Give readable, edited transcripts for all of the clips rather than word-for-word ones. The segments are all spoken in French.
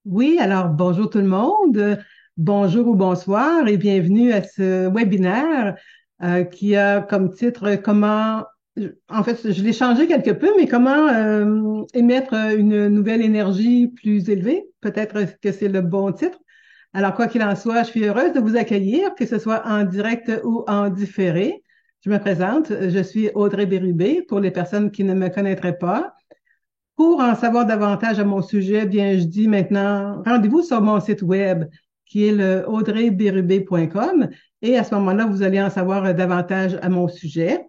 Oui, alors bonjour tout le monde, bonjour ou bonsoir et bienvenue à ce webinaire qui a comme titre en fait, je l'ai changé quelque peu, mais comment émettre une nouvelle énergie plus élevée? Peut-être que c'est le bon titre. Alors, quoi qu'il en soit, je suis heureuse de vous accueillir, que ce soit en direct ou en différé. Je me présente, je suis Audrey Bérubé pour les personnes qui ne me connaîtraient pas. Pour en savoir davantage à mon sujet, bien, je dis maintenant, rendez-vous sur mon site web qui est le audreybérubé.com et à ce moment-là, vous allez en savoir davantage à mon sujet.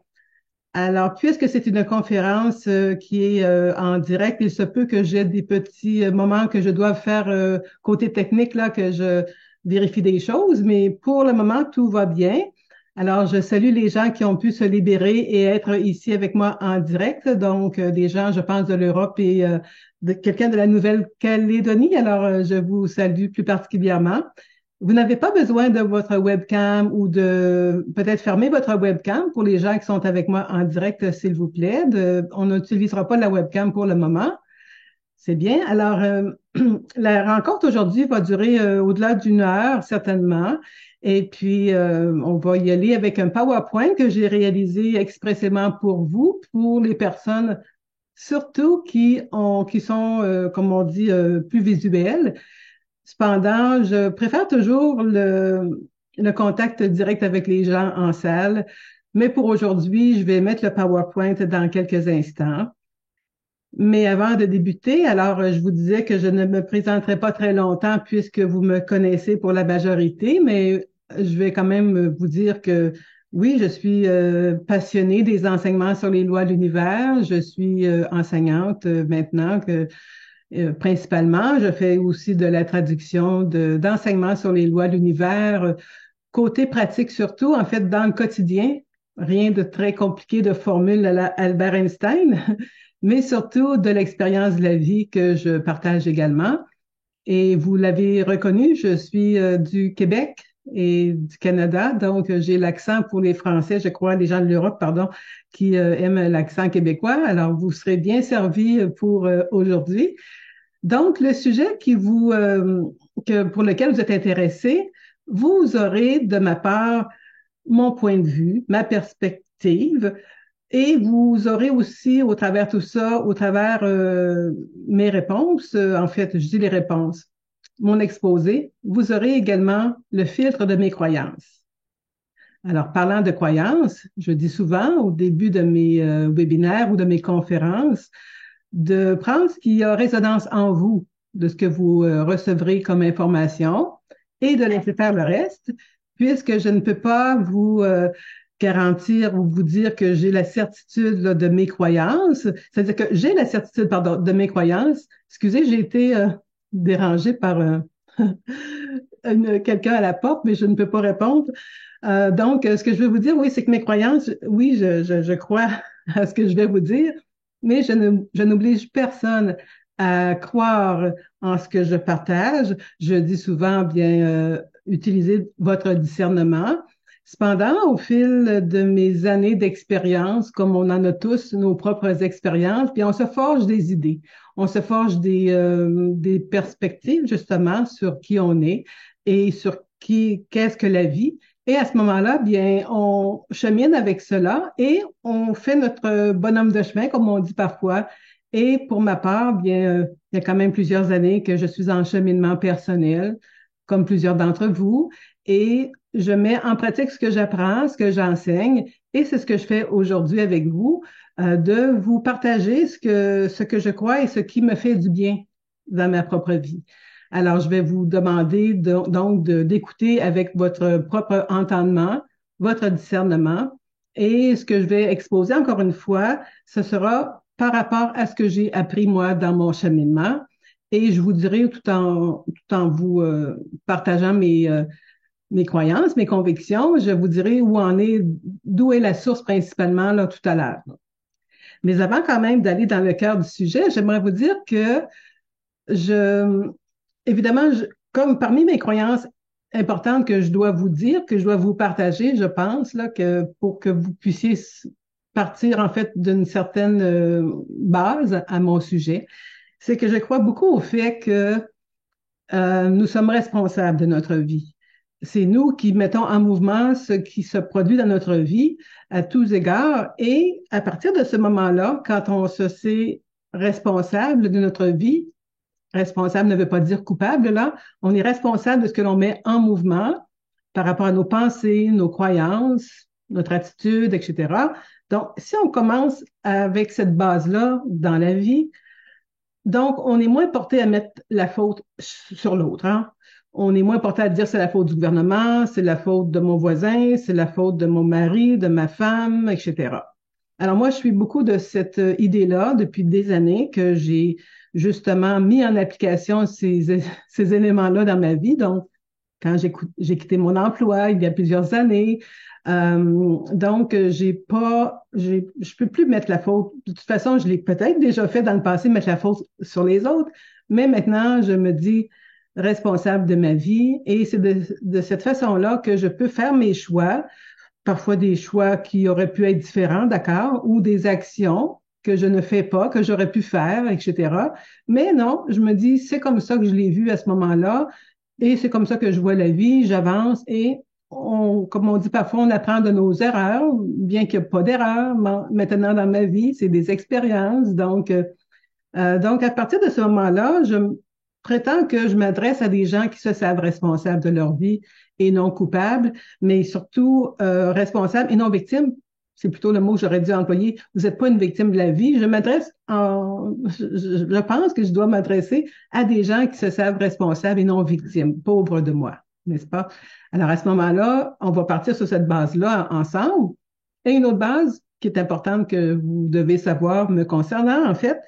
Alors, puisque c'est une conférence qui est en direct, il se peut que j'ai des petits moments que je dois faire côté technique, là, que je vérifie des choses, mais pour le moment, tout va bien. Alors, je salue les gens qui ont pu se libérer et être ici avec moi en direct. Donc, des gens, je pense, de l'Europe et de quelqu'un de la Nouvelle-Calédonie. Alors, je vous salue plus particulièrement. Vous n'avez pas besoin de votre webcam ou de peut-être fermer votre webcam pour les gens qui sont avec moi en direct, s'il vous plaît. On n'utilisera pas la webcam pour le moment. C'est bien. Alors, la rencontre aujourd'hui va durer au-delà d'une heure, certainement. Et puis, on va y aller avec un PowerPoint que j'ai réalisé expressément pour vous, pour les personnes surtout qui sont, comme on dit, plus visuelles. Cependant, je préfère toujours le contact direct avec les gens en salle. Mais pour aujourd'hui, je vais mettre le PowerPoint dans quelques instants. Mais avant de débuter, alors je vous disais que je ne me présenterai pas très longtemps puisque vous me connaissez pour la majorité, mais je vais quand même vous dire que oui, je suis passionnée des enseignements sur les lois de l'univers. Je suis enseignante maintenant principalement. Je fais aussi de la traduction d'enseignements sur les lois de l'univers, côté pratique surtout, en fait, dans le quotidien. Rien de très compliqué de formule à la Albert Einstein, mais surtout de l'expérience de la vie que je partage également. Et vous l'avez reconnu, je suis du Québec et du Canada, donc j'ai l'accent pour les Français, je crois, les gens de l'Europe, pardon, qui aiment l'accent québécois. Alors, vous serez bien servis pour aujourd'hui. Donc, le sujet pour lequel vous êtes intéressé, vous aurez de ma part mon point de vue, ma perspective, et vous aurez aussi au travers tout ça, au travers mes réponses, en fait, je dis les réponses, mon exposé, vous aurez également le filtre de mes croyances. Alors, parlant de croyances, je dis souvent au début de mes webinaires ou de mes conférences, de prendre ce qui a résonance en vous, de ce que vous recevrez comme information et de laisser faire le reste, puisque je ne peux pas vous garantir ou vous dire que j'ai la certitude là, de mes croyances. C'est-à-dire que j'ai la certitude, pardon, de mes croyances. Excusez, j'ai été dérangée par quelqu'un à la porte, mais je ne peux pas répondre. Donc, ce que je veux vous dire, oui, c'est que mes croyances, oui, je crois à ce que je vais vous dire, mais je n'oblige personne à croire en ce que je partage. Je dis souvent, bien, utilisez votre discernement. Cependant, au fil de mes années d'expérience, comme on en a tous nos propres expériences, puis on se forge des idées, on se forge des perspectives justement sur qui on est et sur qu'est-ce que la vie. Et à ce moment-là, bien, on chemine avec cela et on fait notre bonhomme de chemin, comme on dit parfois. Et pour ma part, bien, il y a quand même plusieurs années que je suis en cheminement personnel, comme plusieurs d'entre vous, et je mets en pratique ce que j'apprends, ce que j'enseigne, et c'est ce que je fais aujourd'hui avec vous, de vous partager ce que je crois et ce qui me fait du bien dans ma propre vie. Alors, je vais vous demander donc d'écouter avec votre propre entendement, votre discernement. Et ce que je vais exposer encore une fois, ce sera par rapport à ce que j'ai appris moi dans mon cheminement. Et je vous dirai tout en vous partageant mes croyances, mes convictions, je vous dirai d'où est la source principalement là, tout à l'heure. Mais avant quand même d'aller dans le cœur du sujet, j'aimerais vous dire que je, évidemment, comme parmi mes croyances importantes que je dois vous dire, que je dois vous partager, je pense, là, que pour que vous puissiez partir, en fait, d'une certaine base à mon sujet, c'est que je crois beaucoup au fait que nous sommes responsables de notre vie. C'est nous qui mettons en mouvement ce qui se produit dans notre vie à tous égards. Et à partir de ce moment-là, quand on se sait responsable de notre vie, responsable ne veut pas dire coupable, là, on est responsable de ce que l'on met en mouvement par rapport à nos pensées, nos croyances, notre attitude, etc. Donc, si on commence avec cette base-là dans la vie, donc, on est moins porté à mettre la faute sur l'autre, hein. On est moins porté à dire c'est la faute du gouvernement, c'est la faute de mon voisin, c'est la faute de mon mari, de ma femme, etc. Alors moi, je suis beaucoup de cette idée-là depuis des années que j'ai justement mis en application ces éléments-là dans ma vie. Donc, quand j'ai quitté mon emploi il y a plusieurs années. Donc, je peux plus mettre la faute. De toute façon, je l'ai peut-être déjà fait dans le passé, mettre la faute sur les autres, mais maintenant, je me dis responsable de ma vie et c'est de cette façon-là que je peux faire mes choix, parfois des choix qui auraient pu être différents, d'accord, ou des actions que je ne fais pas, que j'aurais pu faire, etc. Mais non, je me dis, c'est comme ça que je l'ai vu à ce moment-là. Et c'est comme ça que je vois la vie, j'avance et comme on dit parfois, on apprend de nos erreurs, bien qu'il n'y ait pas d'erreur. Maintenant, dans ma vie, c'est des expériences. Donc, à partir de ce moment-là, prétends que je m'adresse à des gens qui se savent responsables de leur vie et non coupables, mais surtout responsables et non victimes. C'est plutôt le mot que j'aurais dû employer. Vous n'êtes pas une victime de la vie. Je pense que je dois m'adresser à des gens qui se savent responsables et non victimes. Pauvre de moi, n'est-ce pas? Alors, à ce moment-là, on va partir sur cette base-là ensemble. Et une autre base qui est importante que vous devez savoir me concernant, en fait,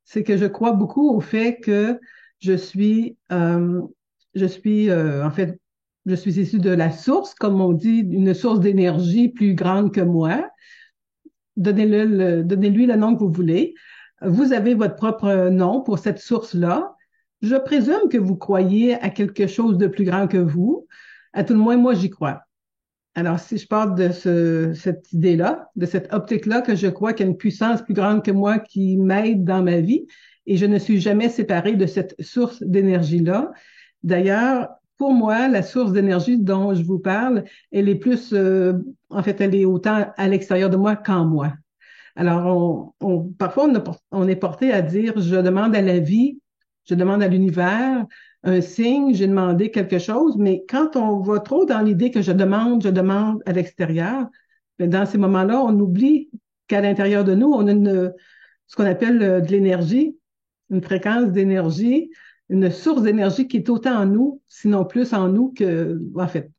c'est que je crois beaucoup au fait que je suis, euh, en fait, je suis issue de la source, comme on dit, une source d'énergie plus grande que moi. Donnez-lui le nom que vous voulez. Vous avez votre propre nom pour cette source-là. Je présume que vous croyez à quelque chose de plus grand que vous. À tout le moins, moi, j'y crois. Alors, si je pars de cette idée-là, de cette optique-là, que je crois qu'il y a une puissance plus grande que moi qui m'aide dans ma vie, et je ne suis jamais séparée de cette source d'énergie-là. D'ailleurs, pour moi, la source d'énergie dont je vous parle, elle est plus, en fait, elle est autant à l'extérieur de moi qu'en moi. Alors, parfois, on est porté à dire, je demande à la vie, je demande à l'univers un signe, j'ai demandé quelque chose, mais quand on va trop dans l'idée que je demande à l'extérieur, ben, dans ces moments-là, on oublie qu'à l'intérieur de nous, on a ce qu'on appelle de l'énergie, une fréquence d'énergie, une source d'énergie qui est autant en nous, sinon plus en nous que, en fait,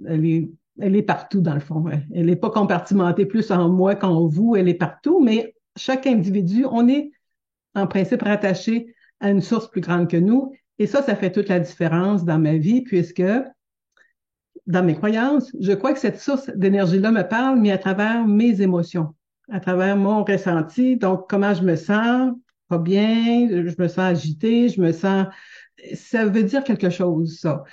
elle est, elle est partout dans le fond. Ouais. Elle n'est pas compartimentée plus en moi qu'en vous, elle est partout, mais chaque individu, on est en principe rattaché à une source plus grande que nous. Et ça fait toute la différence dans ma vie, puisque dans mes croyances, je crois que cette source d'énergie-là me parle, mais à travers mes émotions, à travers mon ressenti. Donc, comment je me sens, pas bien, je me sens agitée, ça veut dire quelque chose, ça.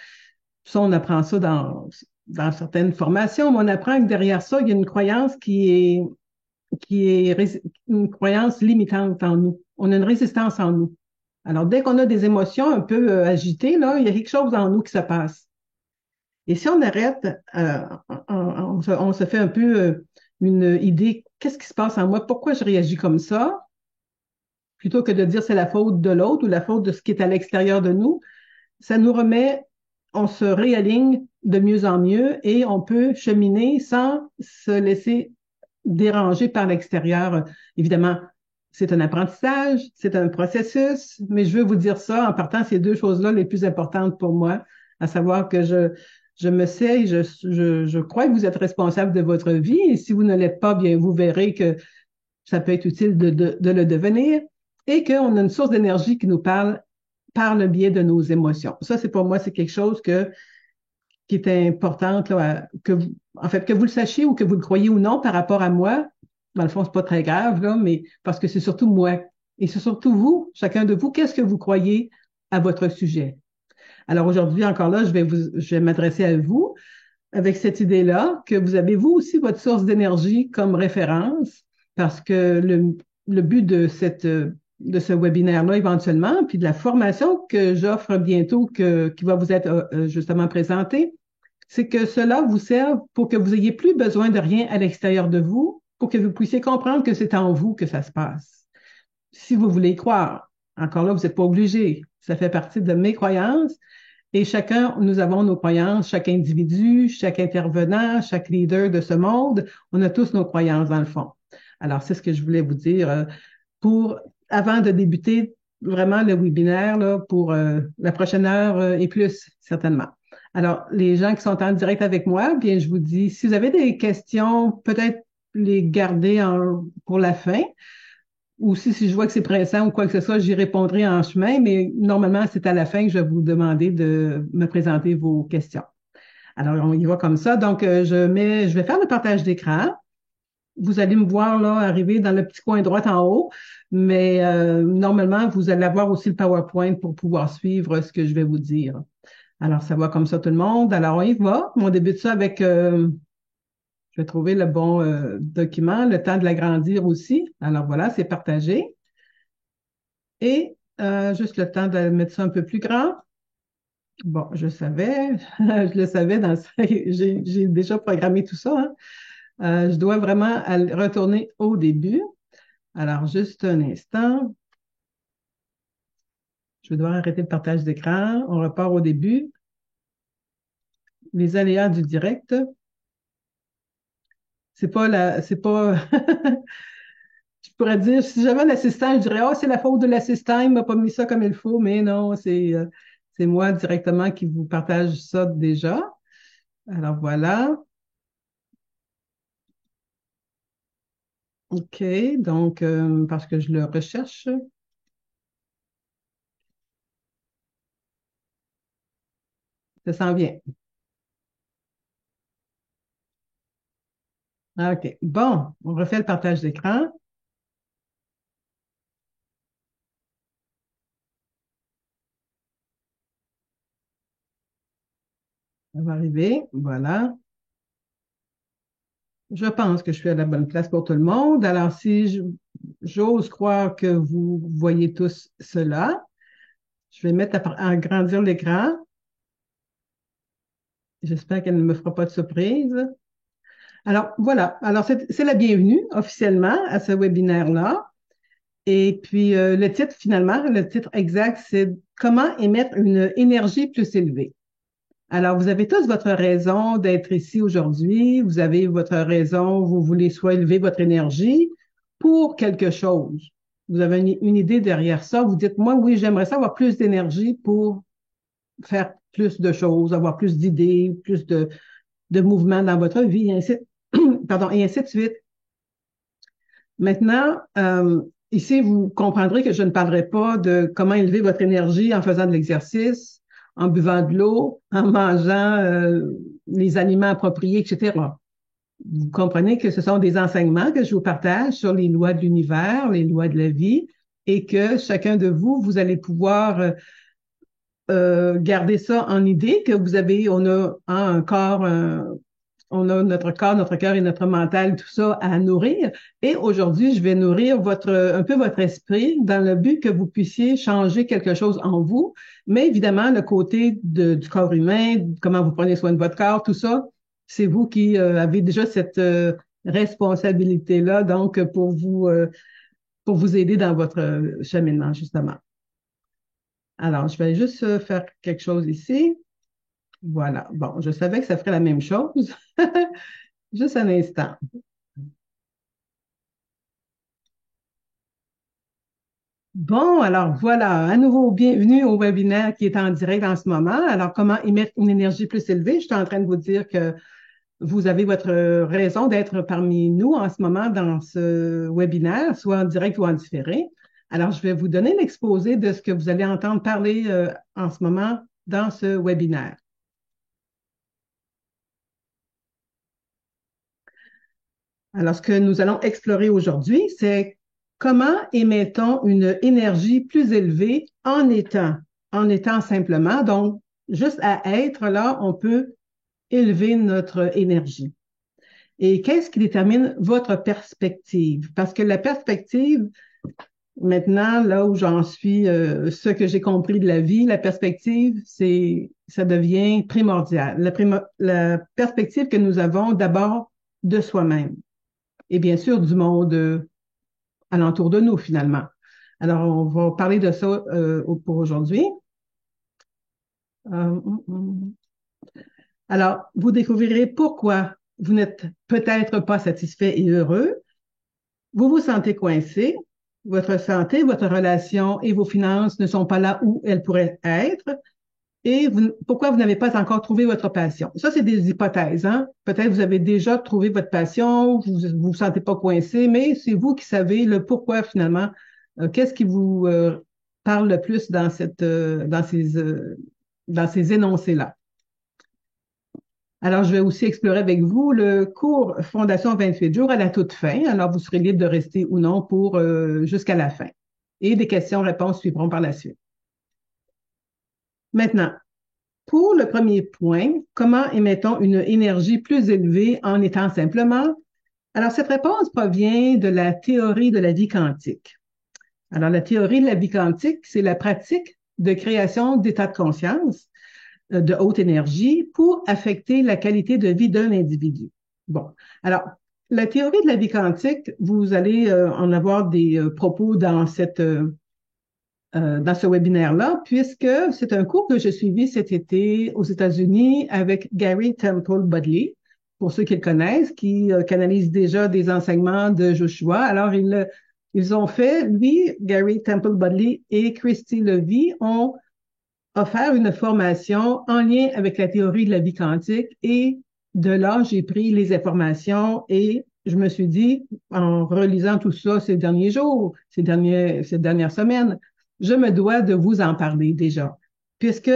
Ça, on apprend ça dans certaines formations, mais on apprend que derrière ça, il y a une croyance qui est une croyance limitante en nous. On a une résistance en nous. Alors, dès qu'on a des émotions un peu agitées, là, il y a quelque chose en nous qui se passe. Et si on arrête, on se fait un peu une idée, qu'est-ce qui se passe en moi? Pourquoi je réagis comme ça? Plutôt que de dire c'est la faute de l'autre ou la faute de ce qui est à l'extérieur de nous, ça nous remet, on se réaligne de mieux en mieux et on peut cheminer sans se laisser déranger par l'extérieur. Évidemment, c'est un apprentissage, c'est un processus, mais je veux vous dire ça en partant ces deux choses-là les plus importantes pour moi, à savoir que je me sais, je crois que vous êtes responsable de votre vie et si vous ne l'êtes pas, bien, vous verrez que ça peut être utile de le devenir et qu'on a une source d'énergie qui nous parle par le biais de nos émotions. Ça, c'est pour moi, c'est quelque chose qui est importante, là, en fait, que vous le sachiez ou que vous le croyez ou non par rapport à moi. Dans le fond, c'est pas très grave, là, mais parce que c'est surtout moi. Et c'est surtout vous, chacun de vous, qu'est-ce que vous croyez à votre sujet? Alors aujourd'hui, encore là, je vais m'adresser à vous avec cette idée-là que vous avez vous aussi votre source d'énergie comme référence parce que le but de de ce webinaire-là éventuellement, puis de la formation que j'offre bientôt, qui va vous être justement présentée, c'est que cela vous serve pour que vous ayez plus besoin de rien à l'extérieur de vous, pour que vous puissiez comprendre que c'est en vous que ça se passe. Si vous voulez y croire, encore là, vous n'êtes pas obligé. Ça fait partie de mes croyances. Et chacun, nous avons nos croyances, chaque individu, chaque intervenant, chaque leader de ce monde, on a tous nos croyances dans le fond. Alors, c'est ce que je voulais vous dire pour, avant de débuter vraiment le webinaire là, pour la prochaine heure et plus, certainement. Alors, les gens qui sont en direct avec moi, bien, je vous dis, si vous avez des questions, peut-être les garder pour la fin. Ou si je vois que c'est pressant ou quoi que ce soit, j'y répondrai en chemin, mais normalement, c'est à la fin que je vais vous demander de me présenter vos questions. Alors, on y va comme ça. Donc, je vais faire le partage d'écran. Vous allez me voir là arriver dans le petit coin droit en haut, mais normalement, vous allez avoir aussi le PowerPoint pour pouvoir suivre ce que je vais vous dire. Alors, ça va comme ça tout le monde. Alors, on y va. On débute ça avec, je vais trouver le bon document, le temps de l'agrandir aussi. Alors voilà, c'est partagé. Et juste le temps de mettre ça un peu plus grand. Bon, je savais, je le savais, j'ai déjà programmé tout ça, hein. Je dois vraiment retourner au début. Alors, juste un instant. Je vais devoir arrêter le partage d'écran. On repart au début. Les aléas du direct. C'est pas, je pourrais dire, si j'avais l'assistant, je dirais, oh, c'est la faute de l'assistant, il m'a pas mis ça comme il faut, mais non, c'est moi directement qui vous partage ça déjà. Alors voilà. OK. Donc, parce que je le recherche, ça s'en vient. Ah, OK. Bon, on refait le partage d'écran. Ça va arriver. Voilà. Je pense que je suis à la bonne place pour tout le monde. Alors, j'ose croire que vous voyez tous cela, je vais mettre à agrandir l'écran. J'espère qu'elle ne me fera pas de surprise. Alors, voilà. Alors, c'est la bienvenue officiellement à ce webinaire-là. Et puis, le titre, finalement, le titre exact, c'est Comment émettre une énergie plus élevée. Alors, vous avez tous votre raison d'être ici aujourd'hui. Vous avez votre raison, vous voulez soit élever votre énergie pour quelque chose. Vous avez une idée derrière ça. Vous dites, moi, oui, j'aimerais ça avoir plus d'énergie pour faire plus de choses, avoir plus d'idées, plus de mouvements dans votre vie, et ainsi, pardon, et ainsi de suite. Maintenant, ici, vous comprendrez que je ne parlerai pas de comment élever votre énergie en faisant de l'exercice, en buvant de l'eau, en mangeant les aliments appropriés, etc. Vous comprenez que ce sont des enseignements que je vous partage sur les lois de l'univers, les lois de la vie, et que chacun de vous, vous allez pouvoir garder ça en idée, que vous avez, on a un corps, on a notre corps, notre cœur et notre mental, tout ça à nourrir. Et aujourd'hui, je vais nourrir un peu votre esprit dans le but que vous puissiez changer quelque chose en vous. Mais évidemment, le côté du corps humain, comment vous prenez soin de votre corps, tout ça, c'est vous qui avez déjà cette responsabilité-là, donc pour vous aider dans votre cheminement, justement. Alors, je vais juste faire quelque chose ici. Voilà. Bon, je savais que ça ferait la même chose. Juste un instant. Bon, alors voilà, à nouveau, bienvenue au webinaire qui est en direct en ce moment. Alors, comment émettre une énergie plus élevée? Je suis en train de vous dire que vous avez votre raison d'être parmi nous en ce moment dans ce webinaire, soit en direct ou en différé. Alors, je vais vous donner l'exposé de ce que vous allez entendre parler en ce moment dans ce webinaire. Alors, ce que nous allons explorer aujourd'hui, c'est comment émettons une énergie plus élevée en étant simplement. Donc, juste à être là, on peut élever notre énergie. Et qu'est-ce qui détermine votre perspective? Parce que la perspective, Maintenant, là où j'en suis, ce que j'ai compris de la vie, la perspective, ça devient primordial. La perspective que nous avons d'abord de soi-même et bien sûr du monde alentour de nous finalement. Alors, on va parler de ça pour aujourd'hui. Hum. Alors, vous découvrirez pourquoi vous n'êtes peut-être pas satisfait et heureux. Vous vous sentez coincé. Votre santé, votre relation et vos finances ne sont pas là où elles pourraient être. Et pourquoi vous n'avez pas encore trouvé votre passion? Ça, c'est des hypothèses, hein? Peut-être vous avez déjà trouvé votre passion, vous sentez pas coincé, mais c'est vous qui savez le pourquoi finalement. Qu'est-ce qui vous parle le plus dans ces énoncés-là? Alors, je vais aussi explorer avec vous le cours Fondation 28 jours à la toute fin. Alors, vous serez libre de rester ou non pour jusqu'à la fin. Et des questions-réponses suivront par la suite. Maintenant, pour le premier point, comment émettons une énergie plus élevée en étant simplement? Alors, cette réponse provient de la théorie de la vie quantique. Alors, la théorie de la vie quantique, c'est la pratique de création d'états de conscience de haute énergie pour affecter la qualité de vie d'un individu. Bon, alors, la théorie de la vie quantique, vous allez en avoir des propos dans ce webinaire-là, puisque c'est un cours que j'ai suivi cet été aux États-Unis avec Gary Temple Budley, pour ceux qui le connaissent, qui canalise déjà des enseignements de Joshua. Alors, ils ont fait, lui, Gary Temple Budley et Christy Levy ont offert une formation en lien avec la théorie de la vie quantique et de là, j'ai pris les informations et je me suis dit, en relisant tout ça ces derniers jours, ces dernières semaines, je me dois de vous en parler déjà. Puisque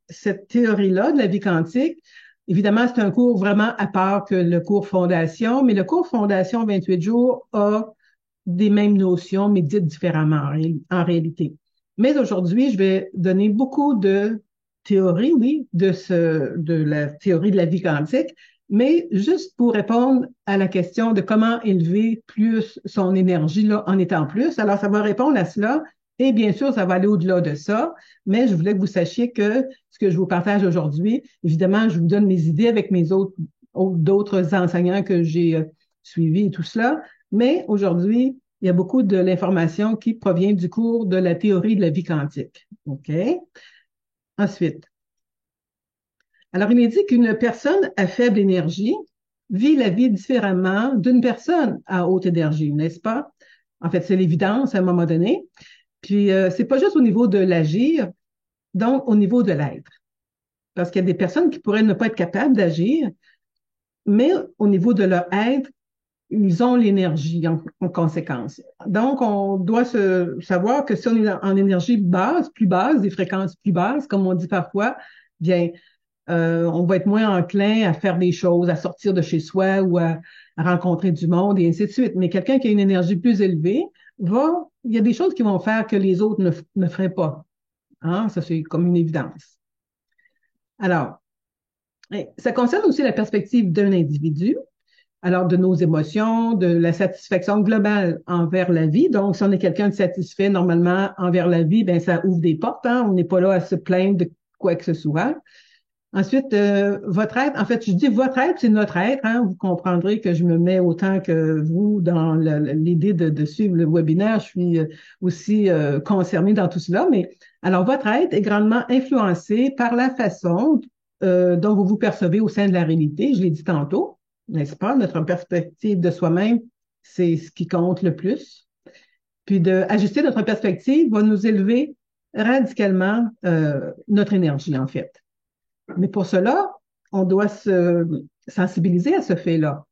cette théorie-là de la vie quantique, évidemment, c'est un cours vraiment à part que le cours Fondation, mais le cours Fondation 28 jours a des mêmes notions, mais dites différemment en réalité. Mais aujourd'hui, je vais donner beaucoup de théories, oui, de la théorie de la vie quantique, mais juste pour répondre à la question de comment élever plus son énergie là, en étant plus. Alors, ça va répondre à cela. Et bien sûr, ça va aller au-delà de ça, mais je voulais que vous sachiez que ce que je vous partage aujourd'hui, évidemment, je vous donne mes idées avec d'autres enseignants que j'ai suivis et tout cela, mais aujourd'hui, il y a beaucoup de l'information qui provient du cours de la théorie de la vie quantique. OK? Ensuite, alors il est dit qu'une personne à faible énergie vit la vie différemment d'une personne à haute énergie, n'est-ce pas? En fait, c'est l'évidence à un moment donné. Puis, c'est pas juste au niveau de l'agir, donc au niveau de l'être. Parce qu'il y a des personnes qui pourraient ne pas être capables d'agir, mais au niveau de leur être, ils ont l'énergie en conséquence. Donc, on doit savoir que si on est en énergie basse, plus basse, des fréquences plus basses, comme on dit parfois, bien, on va être moins enclin à faire des choses, à sortir de chez soi ou à rencontrer du monde et ainsi de suite. Mais quelqu'un qui a une énergie plus élevée il y a des choses qui vont faire que les autres ne feraient pas. Hein? Ça, c'est comme une évidence. Alors, ça concerne aussi la perspective d'un individu. Alors, de nos émotions, de la satisfaction globale envers la vie. Donc, si on est quelqu'un de satisfait normalement envers la vie, ben ça ouvre des portes. Hein? On n'est pas là à se plaindre de quoi que ce soit. Ensuite, votre être, en fait, je dis votre être, c'est notre être. Hein? Vous comprendrez que je me mets autant que vous dans l'idée de suivre le webinaire. Je suis aussi concernée dans tout cela. Mais alors, votre être est grandement influencé par la façon dont vous vous percevez au sein de la réalité. Je l'ai dit tantôt, n'est-ce pas? Notre perspective de soi-même, c'est ce qui compte le plus. Puis d'ajuster notre perspective va nous élever radicalement notre énergie, en fait. Mais pour cela, on doit se sensibiliser à ce fait-là.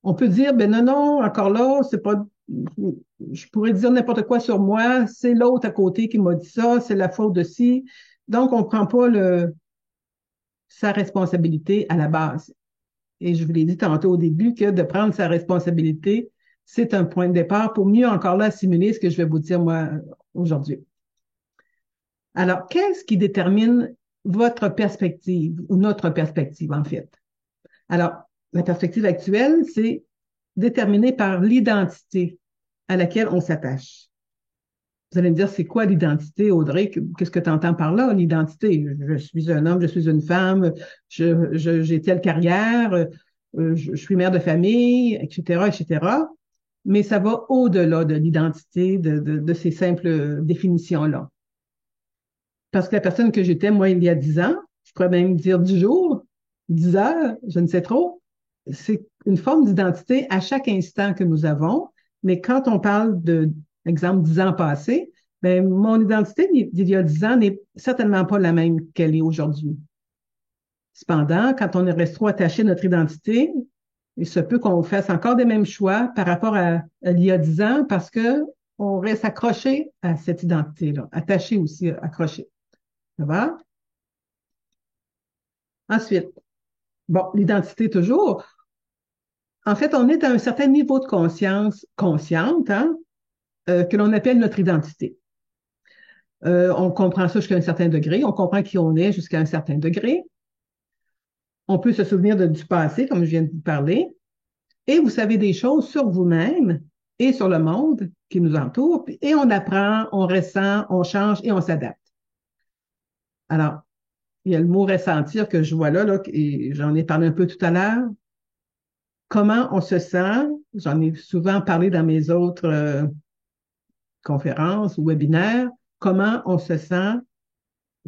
On peut dire, ben non, non, encore là, c'est pas, je pourrais dire n'importe quoi sur moi, c'est l'autre à côté qui m'a dit ça, c'est la faute de ci. Donc, on ne prend pas sa responsabilité à la base. Et je vous l'ai dit tantôt au début que de prendre sa responsabilité, c'est un point de départ pour mieux encore là assimiler ce que je vais vous dire moi aujourd'hui. Alors, qu'est-ce qui détermine votre perspective ou notre perspective en fait? Alors, la perspective actuelle, c'est déterminée par l'identité à laquelle on s'attache. Vous allez me dire, c'est quoi l'identité, Audrey? Qu'est-ce que tu entends par là, l'identité? Je suis un homme, je suis une femme, j'ai telle carrière, je suis mère de famille, etc., etc. Mais ça va au-delà de l'identité, de ces simples définitions-là. Parce que la personne que j'étais, moi, il y a 10 ans, je pourrais même dire 10 jours, 10 heures, je ne sais trop, c'est une forme d'identité à chaque instant que nous avons. Mais quand on parle de, exemple, 10 ans passés, ben, mon identité d'il y a 10 ans n'est certainement pas la même qu'elle est aujourd'hui. Cependant, quand on reste trop attaché à notre identité, il se peut qu'on fasse encore des mêmes choix par rapport à il y a 10 ans parce que on reste accroché à cette identité-là, attaché aussi, accroché. Ça va? Ensuite, bon, l'identité toujours. En fait, on est à un certain niveau de conscience consciente, hein, que l'on appelle notre identité. On comprend ça jusqu'à un certain degré, on comprend qui on est jusqu'à un certain degré. On peut se souvenir du passé, comme je viens de vous parler, et vous savez des choses sur vous-même et sur le monde qui nous entoure, et on apprend, on ressent, on change et on s'adapte. Alors, il y a le mot ressentir que je vois là, et j'en ai parlé un peu tout à l'heure. Comment on se sent, j'en ai souvent parlé dans mes autres conférences ou webinaires, comment on se sent,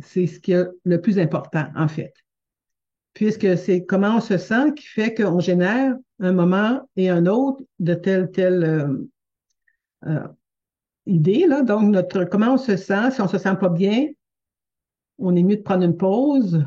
c'est ce qui est le plus important, en fait. Puisque c'est comment on se sent qui fait qu'on génère un moment et un autre de telle euh, idée, là. Donc, comment on se sent, si on se sent pas bien, on est mieux de prendre une pause,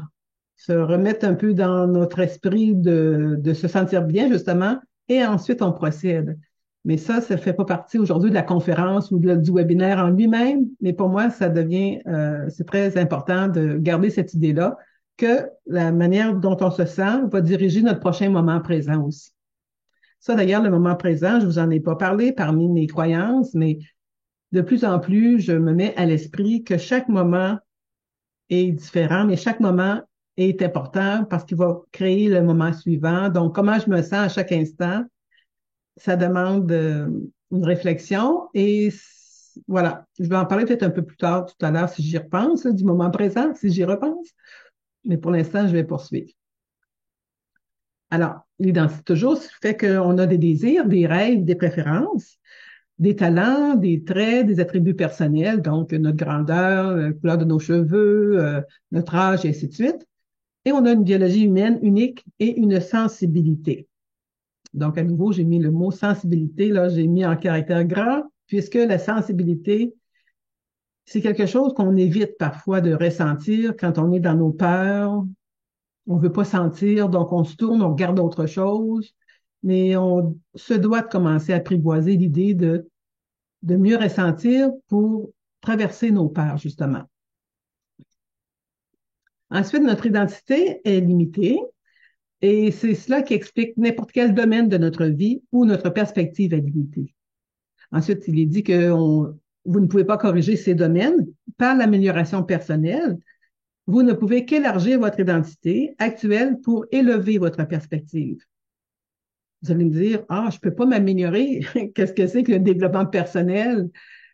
se remettre un peu dans notre esprit de se sentir bien, justement, et ensuite on procède. Mais ça ne fait pas partie aujourd'hui de la conférence ou du webinaire en lui-même, mais pour moi, ça devient, c'est très important de garder cette idée-là, que la manière dont on se sent va diriger notre prochain moment présent aussi. Ça, d'ailleurs, le moment présent, je vous en ai pas parlé parmi mes croyances, mais de plus en plus, je me mets à l'esprit que chaque moment est différent, mais chaque moment est important parce qu'il va créer le moment suivant. Donc, comment je me sens à chaque instant, ça demande une réflexion et voilà. Je vais en parler peut-être un peu plus tard, tout à l'heure, si j'y repense, du moment présent, si j'y repense. Mais pour l'instant, je vais poursuivre. Alors, l'identité toujours fait qu'on a des désirs, des rêves, des préférences, des talents, des traits, des attributs personnels, donc notre grandeur, la couleur de nos cheveux, notre âge, et ainsi de suite. Et on a une biologie humaine unique et une sensibilité. Donc, à nouveau, j'ai mis le mot sensibilité, là, j'ai mis en caractère gras, puisque la sensibilité, c'est quelque chose qu'on évite parfois de ressentir quand on est dans nos peurs. On veut pas sentir, donc on se tourne, on regarde autre chose, mais on se doit de commencer à apprivoiser l'idée de mieux ressentir pour traverser nos peurs, justement. Ensuite, notre identité est limitée et c'est cela qui explique n'importe quel domaine de notre vie où notre perspective est limitée. Ensuite, il est dit que vous ne pouvez pas corriger ces domaines par l'amélioration personnelle. Vous ne pouvez qu'élargir votre identité actuelle pour élever votre perspective. Vous allez me dire, ah, je peux pas m'améliorer. Qu'est-ce que c'est que le développement personnel,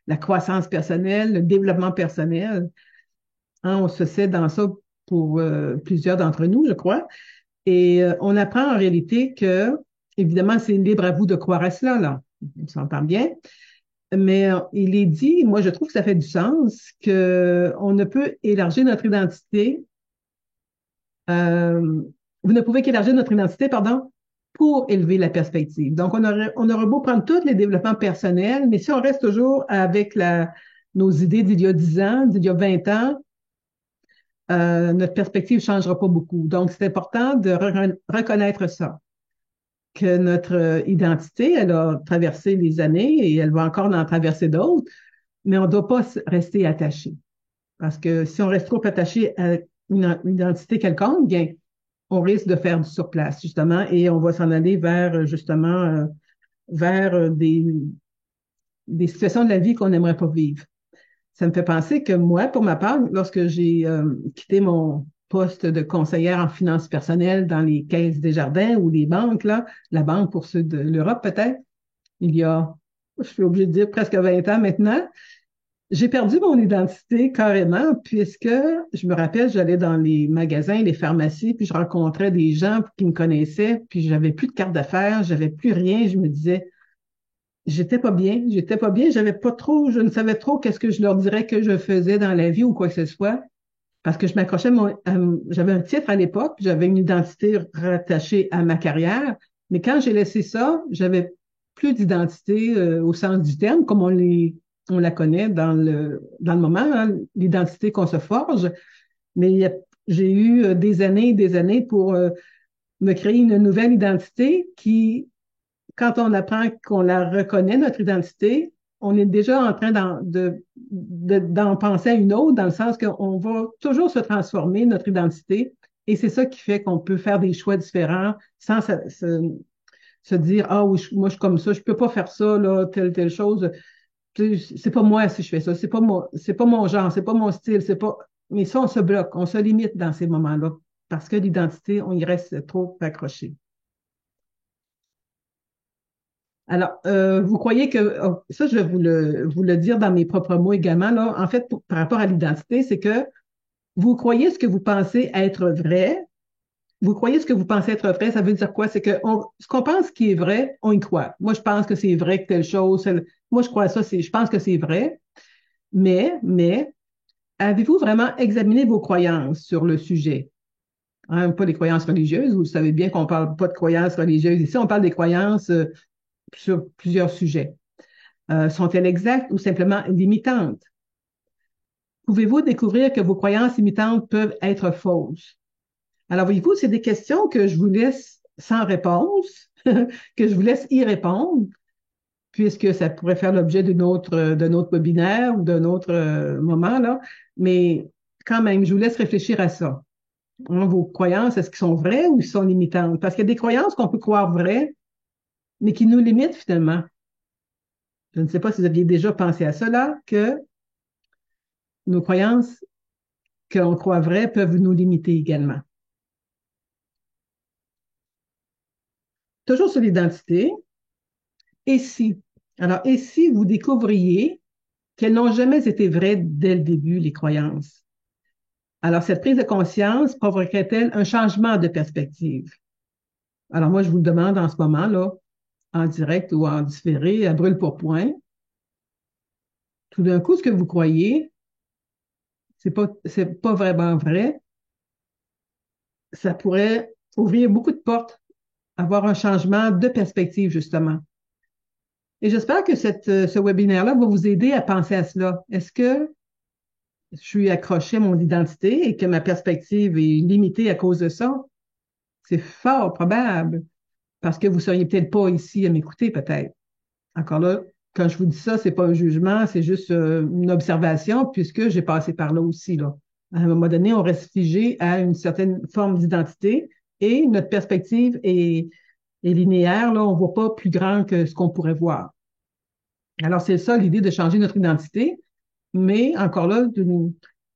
la croissance personnelle, le développement personnel? Hein, on se sait dans ça pour plusieurs d'entre nous, je crois. Et on apprend en réalité que, évidemment, c'est libre à vous de croire à cela, là. On s'entend bien. Mais il est dit, moi je trouve que ça fait du sens, qu'on ne peut élargir notre identité, euh, vous ne pouvez qu'élargir notre identité, pardon, pour élever la perspective. Donc, on aurait beau prendre tous les développements personnels, mais si on reste toujours avec nos idées d'il y a 10 ans, d'il y a 20 ans, notre perspective ne changera pas beaucoup. Donc, c'est important de reconnaître ça, que notre identité, elle a traversé les années et elle va encore en traverser d'autres, mais on ne doit pas rester attaché. Parce que si on reste trop attaché à une identité quelconque, bien, on risque de faire du surplace, justement, et on va s'en aller vers, justement, vers des situations de la vie qu'on n'aimerait pas vivre. Ça me fait penser que moi, pour ma part, lorsque j'ai quitté mon poste de conseillère en finances personnelles dans les caisses des jardins ou les banques, là, la banque pour ceux de l'Europe peut-être, il y a, je suis obligée de dire, presque 20 ans maintenant, J'ai perdu mon identité carrément puisque je me rappelle, j'allais dans les magasins, les pharmacies, puis je rencontrais des gens qui me connaissaient, puis j'avais plus de carte d'affaires, j'avais plus rien. Je me disais, j'étais pas bien, j'avais pas trop, je ne savais trop qu'est-ce que je leur dirais que je faisais dans la vie ou quoi que ce soit, parce que je m'accrochais, j'avais un titre à l'époque, j'avais une identité rattachée à ma carrière, mais quand j'ai laissé ça, j'avais plus d'identité au sens du terme, comme on la connaît dans le moment, hein, l'identité qu'on se forge, mais j'ai eu des années et des années pour me créer une nouvelle identité qui, quand on apprend qu'on la reconnaît, notre identité, on est déjà en train d'en penser à une autre, dans le sens qu'on va toujours se transformer, notre identité, et c'est ça qui fait qu'on peut faire des choix différents sans se dire, ah oui, moi je suis comme ça, je peux pas faire ça, là, telle chose. C'est pas moi si je fais ça, c'est pas mon genre, c'est pas mon style, c'est pas. Mais ça, on se bloque, on se limite dans ces moments-là, parce que l'identité, on y reste trop accroché. Alors, vous croyez que, oh, ça, je vais vous le dire dans mes propres mots également, là. En fait, par rapport à l'identité, c'est que vous croyez ce que vous pensez être vrai. Vous croyez ce que vous pensez être vrai, ça veut dire quoi? C'est que ce qu'on pense qui est vrai, on y croit. Moi, je pense que c'est vrai que telle chose, moi, je crois ça, je pense que c'est vrai. Mais, avez-vous vraiment examiné vos croyances sur le sujet? Hein, pas les croyances religieuses, vous savez bien qu'on parle pas de croyances religieuses. Ici, on parle des croyances sur plusieurs sujets. Sont-elles exactes ou simplement limitantes? Pouvez-vous découvrir que vos croyances limitantes peuvent être fausses? Alors, voyez-vous, c'est des questions que je vous laisse sans réponse, que je vous laisse y répondre, puisque ça pourrait faire l'objet d'un autre webinaire ou d'un autre moment, là. Mais quand même, je vous laisse réfléchir à ça. Hein, vos croyances, est-ce qu'elles sont vraies ou sont limitantes? Parce qu'il y a des croyances qu'on peut croire vraies, mais qui nous limitent finalement. Je ne sais pas si vous aviez déjà pensé à cela, que nos croyances qu'on croit vraies peuvent nous limiter également. Toujours sur l'identité, et si? Alors, et si vous découvriez qu'elles n'ont jamais été vraies dès le début, les croyances? Alors, cette prise de conscience provoquerait-elle un changement de perspective? Alors, moi, je vous le demande en ce moment, là, en direct ou en différé, à brûle pour point. Tout d'un coup, ce que vous croyez, c'est pas vraiment vrai. Ça pourrait ouvrir beaucoup de portes, avoir un changement de perspective, justement. Et j'espère que ce webinaire-là va vous aider à penser à cela. Est-ce que je suis accroché à mon identité et que ma perspective est limitée à cause de ça? C'est fort probable, parce que vous seriez peut-être pas ici à m'écouter, peut-être. Encore là, quand je vous dis ça, c'est pas un jugement, c'est juste une observation, puisque j'ai passé par là aussi, là. À un moment donné, on reste figé à une certaine forme d'identité et notre perspective est linéaire, là, on voit pas plus grand que ce qu'on pourrait voir. Alors, c'est ça l'idée de changer notre identité, mais encore là,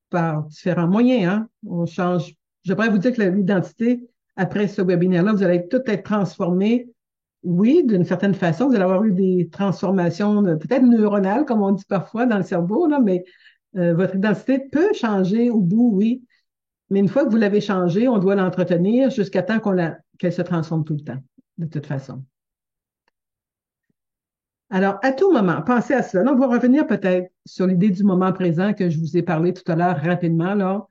par différents moyens, hein. On change. Je pourrais vous dire que l'identité, après ce webinaire-là, vous allez tout être transformé. Oui, d'une certaine façon, vous allez avoir eu des transformations peut-être neuronales, comme on dit parfois dans le cerveau, là, mais votre identité peut changer au bout, oui. Mais une fois que vous l'avez changée, on doit l'entretenir jusqu'à temps qu'elle se transforme tout le temps, de toute façon. Alors, à tout moment, pensez à cela. Là, on va revenir peut-être sur l'idée du moment présent que je vous ai parlé tout à l'heure rapidement, là.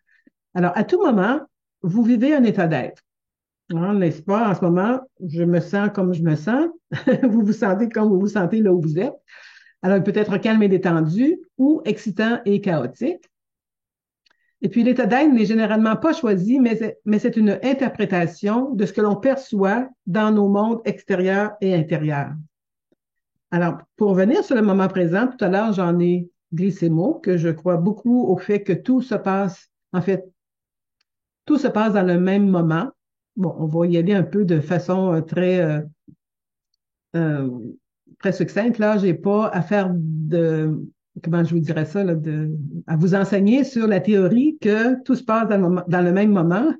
Alors, à tout moment, vous vivez un état d'être. Hein, n'est-ce pas? En ce moment, je me sens comme je me sens. Vous vous sentez comme vous vous sentez là où vous êtes. Alors, il peut être calme et détendu ou excitant et chaotique. Et puis, l'état d'être n'est généralement pas choisi, mais c'est une interprétation de ce que l'on perçoit dans nos mondes extérieurs et intérieurs. Alors, pour revenir sur le moment présent, tout à l'heure, j'en ai glissé mot, que je crois beaucoup au fait que tout se passe, en fait, tout se passe dans le même moment. Bon, on va y aller un peu de façon euh, très succincte. Là, j'ai pas à faire comment je vous dirais ça, là, à vous enseigner sur la théorie que tout se passe dans le même moment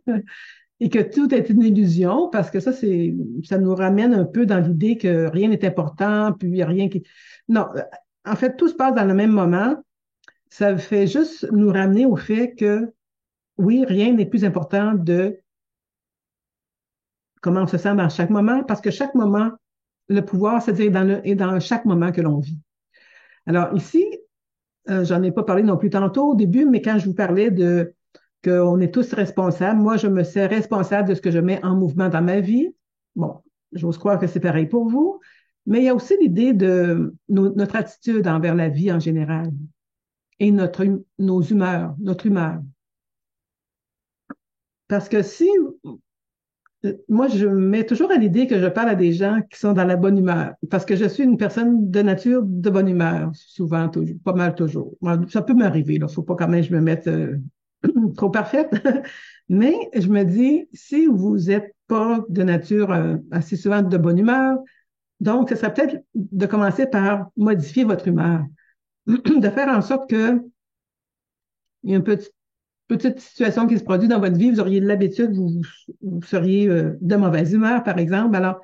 et que tout est une illusion, parce que ça nous ramène un peu dans l'idée que rien n'est important, puis il n'y a rien qui. Non, en fait, tout se passe dans le même moment. ça fait juste nous ramener au fait que, oui, rien n'est plus important de comment on se sent dans chaque moment, parce que chaque moment, le pouvoir, c'est-à-dire est dans chaque moment que l'on vit. Alors ici, j'en ai pas parlé non plus tantôt au début, mais quand je vous parlais de qu'on est tous responsables, moi, je me sais responsable de ce que je mets en mouvement dans ma vie. Bon, j'ose croire que c'est pareil pour vous, mais il y a aussi l'idée de notre attitude envers la vie en général et nos humeurs, notre humeur. Parce que si moi, je me mets toujours à l'idée que je parle à des gens qui sont dans la bonne humeur, parce que je suis une personne de nature de bonne humeur, souvent, toujours, pas mal toujours. Moi, ça peut m'arriver, là, faut pas quand même que je me mette trop parfaite, mais je me dis, si vous êtes pas de nature assez souvent de bonne humeur, donc ce serait peut-être de commencer par modifier votre humeur, de faire en sorte que il y a un petit petite situation qui se produit dans votre vie, vous auriez de l'habitude, vous seriez de mauvaise humeur, par exemple. Alors,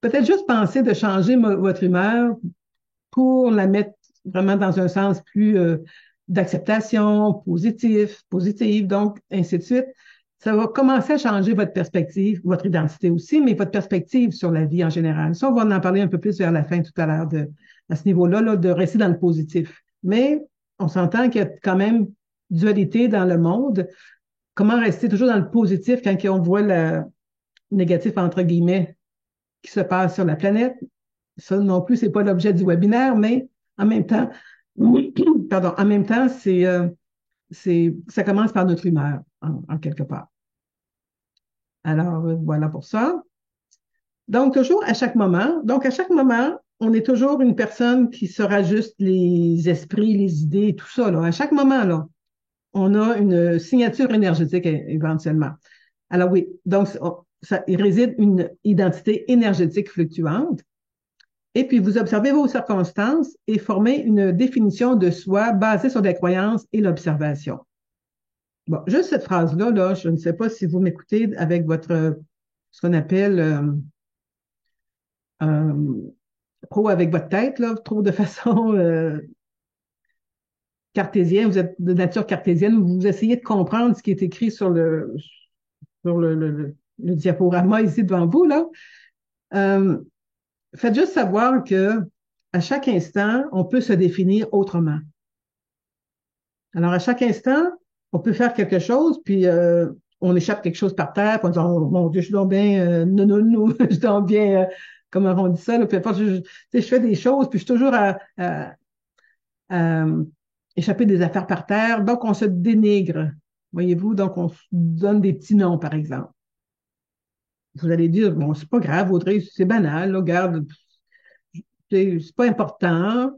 peut-être juste penser de changer votre humeur pour la mettre vraiment dans un sens plus d'acceptation, positive, donc ainsi de suite. Ça va commencer à changer votre perspective, votre identité aussi, mais votre perspective sur la vie en général. Ça, on va en parler un peu plus vers la fin tout à l'heure à ce niveau-là, là, de rester dans le positif. Mais on s'entend qu'il y a quand même dualité dans le monde. Comment rester toujours dans le positif quand on voit le négatif, entre guillemets, qui se passe sur la planète? Ça non plus, c'est pas l'objet du webinaire, mais en même temps, pardon, en même temps, ça commence par notre humeur, en quelque part. Alors, voilà pour ça. Donc, toujours à chaque moment. Donc, à chaque moment, on est toujours une personne qui se rajuste les esprits, les idées, tout ça, là. À chaque moment, là, on a une signature énergétique éventuellement. Alors oui, donc il réside une identité énergétique fluctuante. Et puis, vous observez vos circonstances et formez une définition de soi basée sur des croyances et l'observation. Bon, juste cette phrase-là, là, je ne sais pas si vous m'écoutez avec ce qu'on appelle euh, trop avec votre tête, là, trop de façon cartésienne, vous êtes de nature cartésienne, vous essayez de comprendre ce qui est écrit sur le diaporama ici devant vous, là. Euh, Faites juste savoir que à chaque instant, on peut se définir autrement. Alors, à chaque instant, on peut faire quelque chose, puis on échappe quelque chose par terre, puis on dit, oh, mon Dieu, je suis donc bien, non, non, non, je suis donc bien, comment on dit ça, là, puis je fais des choses, puis je suis toujours à échapper des affaires par terre, donc on se dénigre, voyez-vous, donc on se donne des petits noms, par exemple. Vous allez dire, bon, c'est pas grave, Audrey, c'est banal, là, regarde, c'est pas important.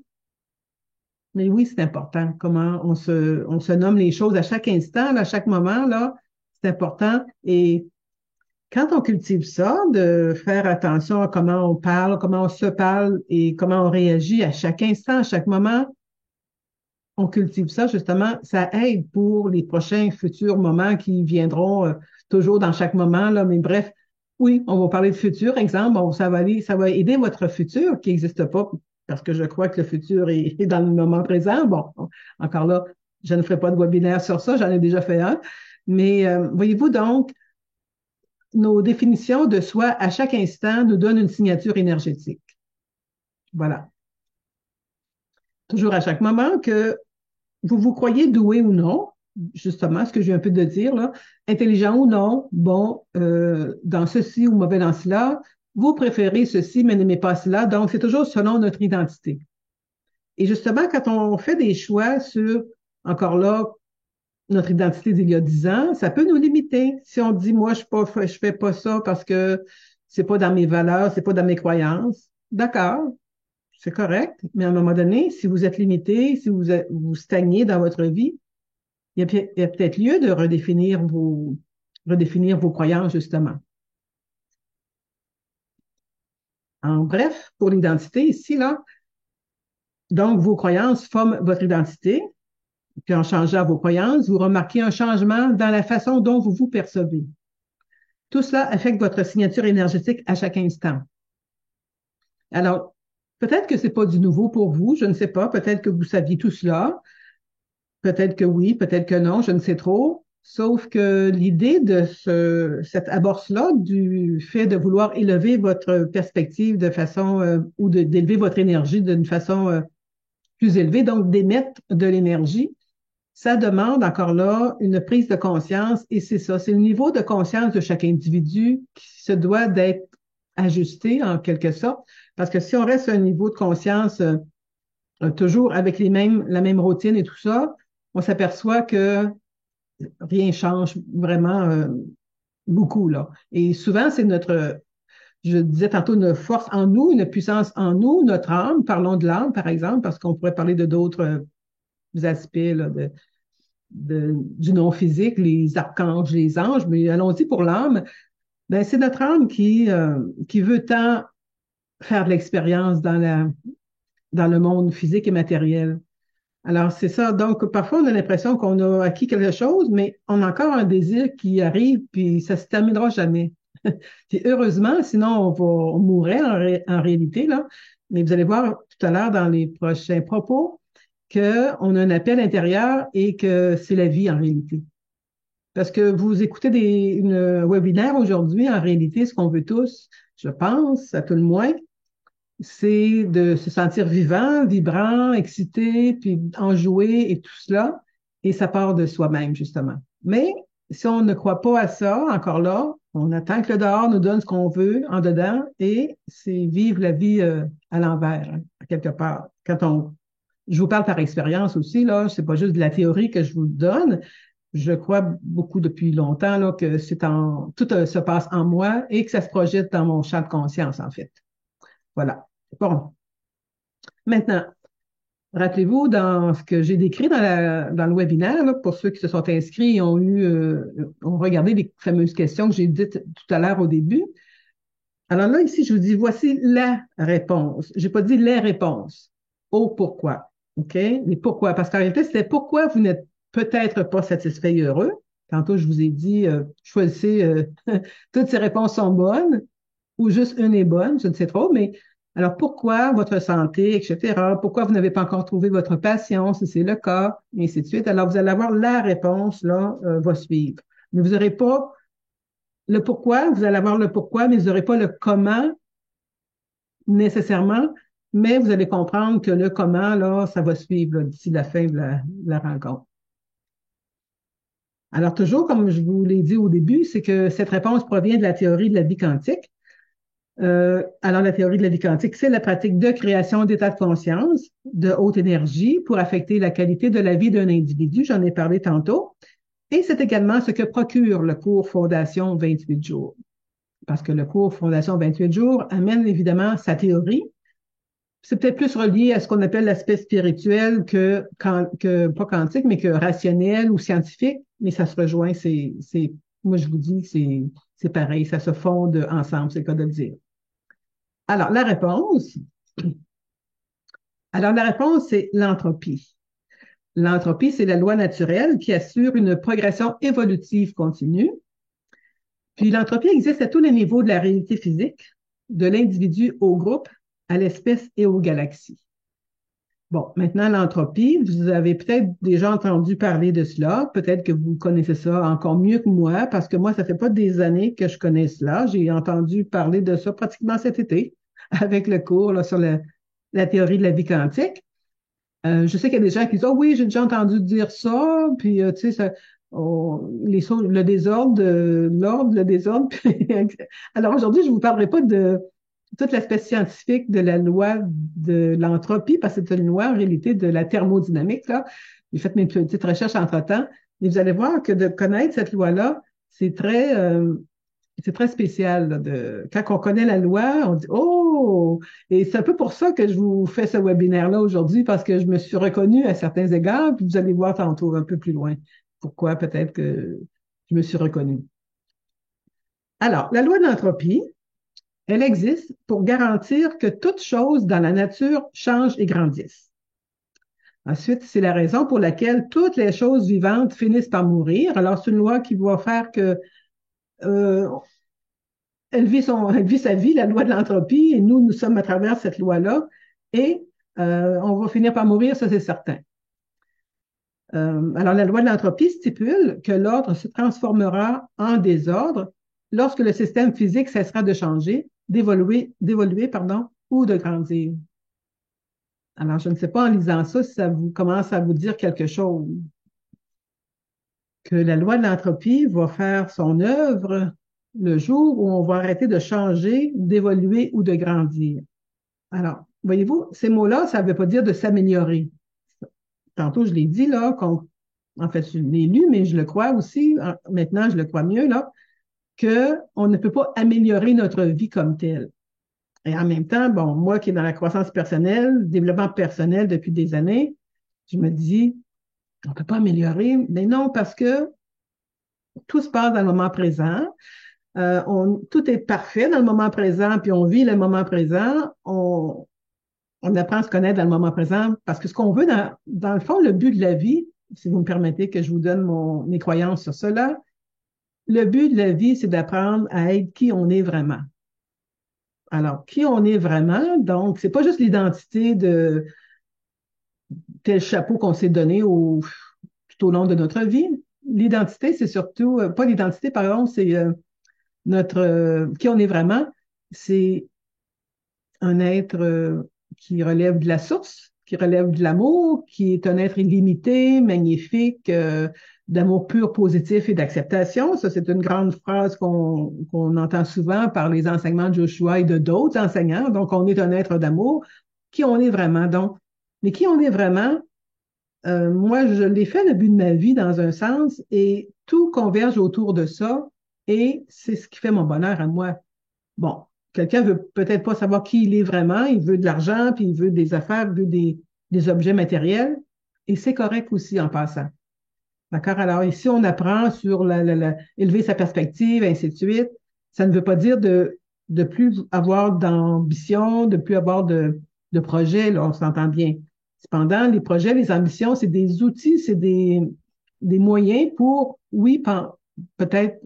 Mais oui, c'est important comment on se nomme les choses à chaque instant, là, à chaque moment, là, c'est important. Et quand on cultive ça, de faire attention à comment on parle, comment on se parle et comment on réagit à chaque instant, à chaque moment, on cultive ça, justement, ça aide pour les prochains futurs moments qui viendront toujours dans chaque moment, là. Mais bref, oui, on va parler de futur, exemple, bon, ça va aider votre futur qui n'existe pas, parce que je crois que le futur est dans le moment présent. Bon, encore là, je ne ferai pas de webinaire sur ça, j'en ai déjà fait un. Mais voyez-vous donc, nos définitions de soi à chaque instant nous donnent une signature énergétique. Voilà. Toujours à chaque moment que vous vous croyez doué ou non, justement, ce que j'ai un peu de dire, là, intelligent ou non, bon, dans ceci ou mauvais dans cela, vous préférez ceci, mais n'aimez pas cela. Donc, c'est toujours selon notre identité. Et justement, quand on fait des choix sur, encore là, notre identité d'il y a 10 ans, ça peut nous limiter. Si on dit, moi, je fais pas ça parce que c'est pas dans mes valeurs, c'est pas dans mes croyances. D'accord, c'est correct, mais à un moment donné, si vous êtes limité, si vous stagnez dans votre vie, il y a peut-être lieu de redéfinir vos croyances, justement. En bref, pour l'identité, ici, là, donc vos croyances forment votre identité, puis en changeant vos croyances, vous remarquez un changement dans la façon dont vous vous percevez. Tout cela affecte votre signature énergétique à chaque instant. Alors, peut-être que c'est pas du nouveau pour vous, je ne sais pas, peut-être que vous saviez tout cela, Peut-être que oui, peut-être que non, je ne sais trop. Sauf que l'idée de cette amorce-là, du fait de vouloir élever votre perspective de façon, ou d'élever votre énergie d'une façon plus élevée, donc d'émettre de l'énergie, ça demande encore là une prise de conscience et c'est ça, c'est le niveau de conscience de chaque individu qui se doit d'être ajusté en quelque sorte, parce que si on reste à un niveau de conscience toujours avec la même routine et tout ça, on s'aperçoit que rien change vraiment beaucoup là. Et souvent, c'est notre, je disais tantôt, une force en nous, une puissance en nous, notre âme. Parlons de l'âme, par exemple, parce qu'on pourrait parler de d'autres aspects là, du non-physique, les archanges, les anges, mais allons-y pour l'âme. Ben, c'est notre âme qui veut tant faire de l'expérience dans le monde physique et matériel. Alors, c'est ça. Donc, parfois, on a l'impression qu'on a acquis quelque chose, mais on a encore un désir qui arrive, puis ça se terminera jamais. Puis heureusement, sinon, on mourrait en réalité, là. Mais vous allez voir tout à l'heure dans les prochains propos qu'on a un appel intérieur et que c'est la vie en réalité. Parce que vous écoutez une webinaire aujourd'hui, en réalité, ce qu'on veut tous, je pense, à tout le moins, c'est de se sentir vivant, vibrant, excité, puis enjoué et tout cela. Et ça part de soi-même, justement. Mais si on ne croit pas à ça, encore là, on attend que le dehors nous donne ce qu'on veut en dedans et c'est vivre la vie à l'envers, hein, quelque part. Je vous parle par expérience aussi, là, c'est pas juste de la théorie que je vous donne. Je crois beaucoup depuis longtemps, là, que tout se passe en moi et que ça se projette dans mon champ de conscience, en fait. Voilà. Bon. Maintenant, rappelez-vous, dans ce que j'ai décrit dans le webinaire, là, pour ceux qui se sont inscrits et ont regardé les fameuses questions que j'ai dites tout à l'heure au début. Alors là, ici, je vous dis, voici la réponse. J'ai pas dit les réponses. Au pourquoi. OK? Mais pourquoi? Parce qu'en réalité, c'était pourquoi vous n'êtes peut-être pas satisfait et heureux. Tantôt, je vous ai dit, choisissez, toutes ces réponses sont bonnes ou juste une est bonne, je ne sais trop, mais alors pourquoi votre santé, etc., pourquoi vous n'avez pas encore trouvé votre passion, si c'est le cas, et ainsi de suite. Alors, vous allez avoir la réponse, là, va suivre. Mais vous n'aurez pas le pourquoi, vous allez avoir le pourquoi, mais vous n'aurez pas le comment nécessairement, mais vous allez comprendre que le comment, là, ça va suivre là, d'ici la fin de la rencontre. Alors, toujours, comme je vous l'ai dit au début, c'est que cette réponse provient de la théorie de la vie quantique. Alors, la théorie de la vie quantique, c'est la pratique de création d'états de conscience de haute énergie pour affecter la qualité de la vie d'un individu. J'en ai parlé tantôt. Et c'est également ce que procure le cours Fondation 28 jours. Parce que le cours Fondation 28 jours amène évidemment sa théorie. C'est peut-être plus relié à ce qu'on appelle l'aspect spirituel pas quantique, mais que rationnel ou scientifique. Mais ça se rejoint. Moi, je vous dis, c'est pareil. Ça se fonde ensemble, c'est le cas de le dire. Alors, la réponse. Alors, la réponse, c'est l'entropie. L'entropie, c'est la loi naturelle qui assure une progression évolutive continue. Puis, l'entropie existe à tous les niveaux de la réalité physique, de l'individu au groupe, à l'espèce et aux galaxies. Bon, maintenant, l'entropie, vous avez peut-être déjà entendu parler de cela. Peut-être que vous connaissez ça encore mieux que moi, parce que moi, ça fait pas des années que je connais cela. J'ai entendu parler de ça pratiquement cet été avec le cours là, sur la théorie de la vie quantique. Je sais qu'il y a des gens qui disent, oh oui, j'ai déjà entendu dire ça, puis tu sais, le désordre, l'ordre, le désordre. Alors aujourd'hui, je ne vous parlerai pas de toute l'aspect scientifique de la loi de l'entropie, parce que c'est une loi en réalité de la thermodynamique, là. J'ai fait mes petites recherches entre-temps, et vous allez voir que de connaître cette loi-là, c'est très spécial. Là, quand on connaît la loi, on dit «Oh!» Et c'est un peu pour ça que je vous fais ce webinaire-là aujourd'hui, parce que je me suis reconnue à certains égards, puis vous allez voir tantôt un peu plus loin pourquoi peut-être que je me suis reconnue. Alors, la loi de l'entropie, elle existe pour garantir que toute chose dans la nature change et grandisse. Ensuite, c'est la raison pour laquelle toutes les choses vivantes finissent par mourir. Alors, c'est une loi qui va faire que euh, elle vit sa vie, la loi de l'entropie, et nous sommes à travers cette loi-là, et on va finir par mourir, ça c'est certain. Alors, la loi de l'entropie stipule que l'ordre se transformera en désordre lorsque le système physique cessera de changer, d'évoluer, pardon, ou de grandir. Alors, je ne sais pas en lisant ça si ça vous commence à vous dire quelque chose, que la loi de l'entropie va faire son œuvre le jour où on va arrêter de changer, d'évoluer ou de grandir. Alors, voyez-vous, ces mots-là, ça ne veut pas dire de s'améliorer. Tantôt, je l'ai dit, là, en fait, je l'ai lu, mais je le crois aussi, maintenant, je le crois mieux, là, qu'on ne peut pas améliorer notre vie comme telle. Et en même temps, bon, moi qui est dans la croissance personnelle, développement personnel depuis des années, je me dis, on ne peut pas améliorer. Mais non, parce que tout se passe dans le moment présent. Tout est parfait dans le moment présent, puis on vit le moment présent. On apprend à se connaître dans le moment présent parce que ce qu'on veut, dans le fond, le but de la vie, si vous me permettez que je vous donne mes croyances sur cela, le but de la vie, c'est d'apprendre à être qui on est vraiment. Alors, qui on est vraiment, donc, c'est pas juste l'identité de tel chapeau qu'on s'est donné tout au long de notre vie. L'identité, c'est surtout, pas l'identité, pardon, c'est qui on est vraiment, c'est un être qui relève de la source, qui relève de l'amour, qui est un être illimité, magnifique, d'amour pur, positif et d'acceptation. Ça, c'est une grande phrase qu'on entend souvent par les enseignements de Joshua et de d'autres enseignants. Donc, on est un être d'amour. Qui on est vraiment, donc. Mais qui on est vraiment, moi, je l'ai fait le but de ma vie dans un sens et tout converge autour de ça et c'est ce qui fait mon bonheur à moi. Bon, quelqu'un veut peut-être pas savoir qui il est vraiment, il veut de l'argent, puis il veut des affaires, il veut des objets matériels et c'est correct aussi en passant. D'accord? Alors ici, on apprend sur élever sa perspective, ainsi de suite. Ça ne veut pas dire de plus avoir d'ambition, de plus avoir de projet, là, on s'entend bien. Cependant, les projets, les ambitions, c'est des outils, c'est des moyens pour, oui, peut-être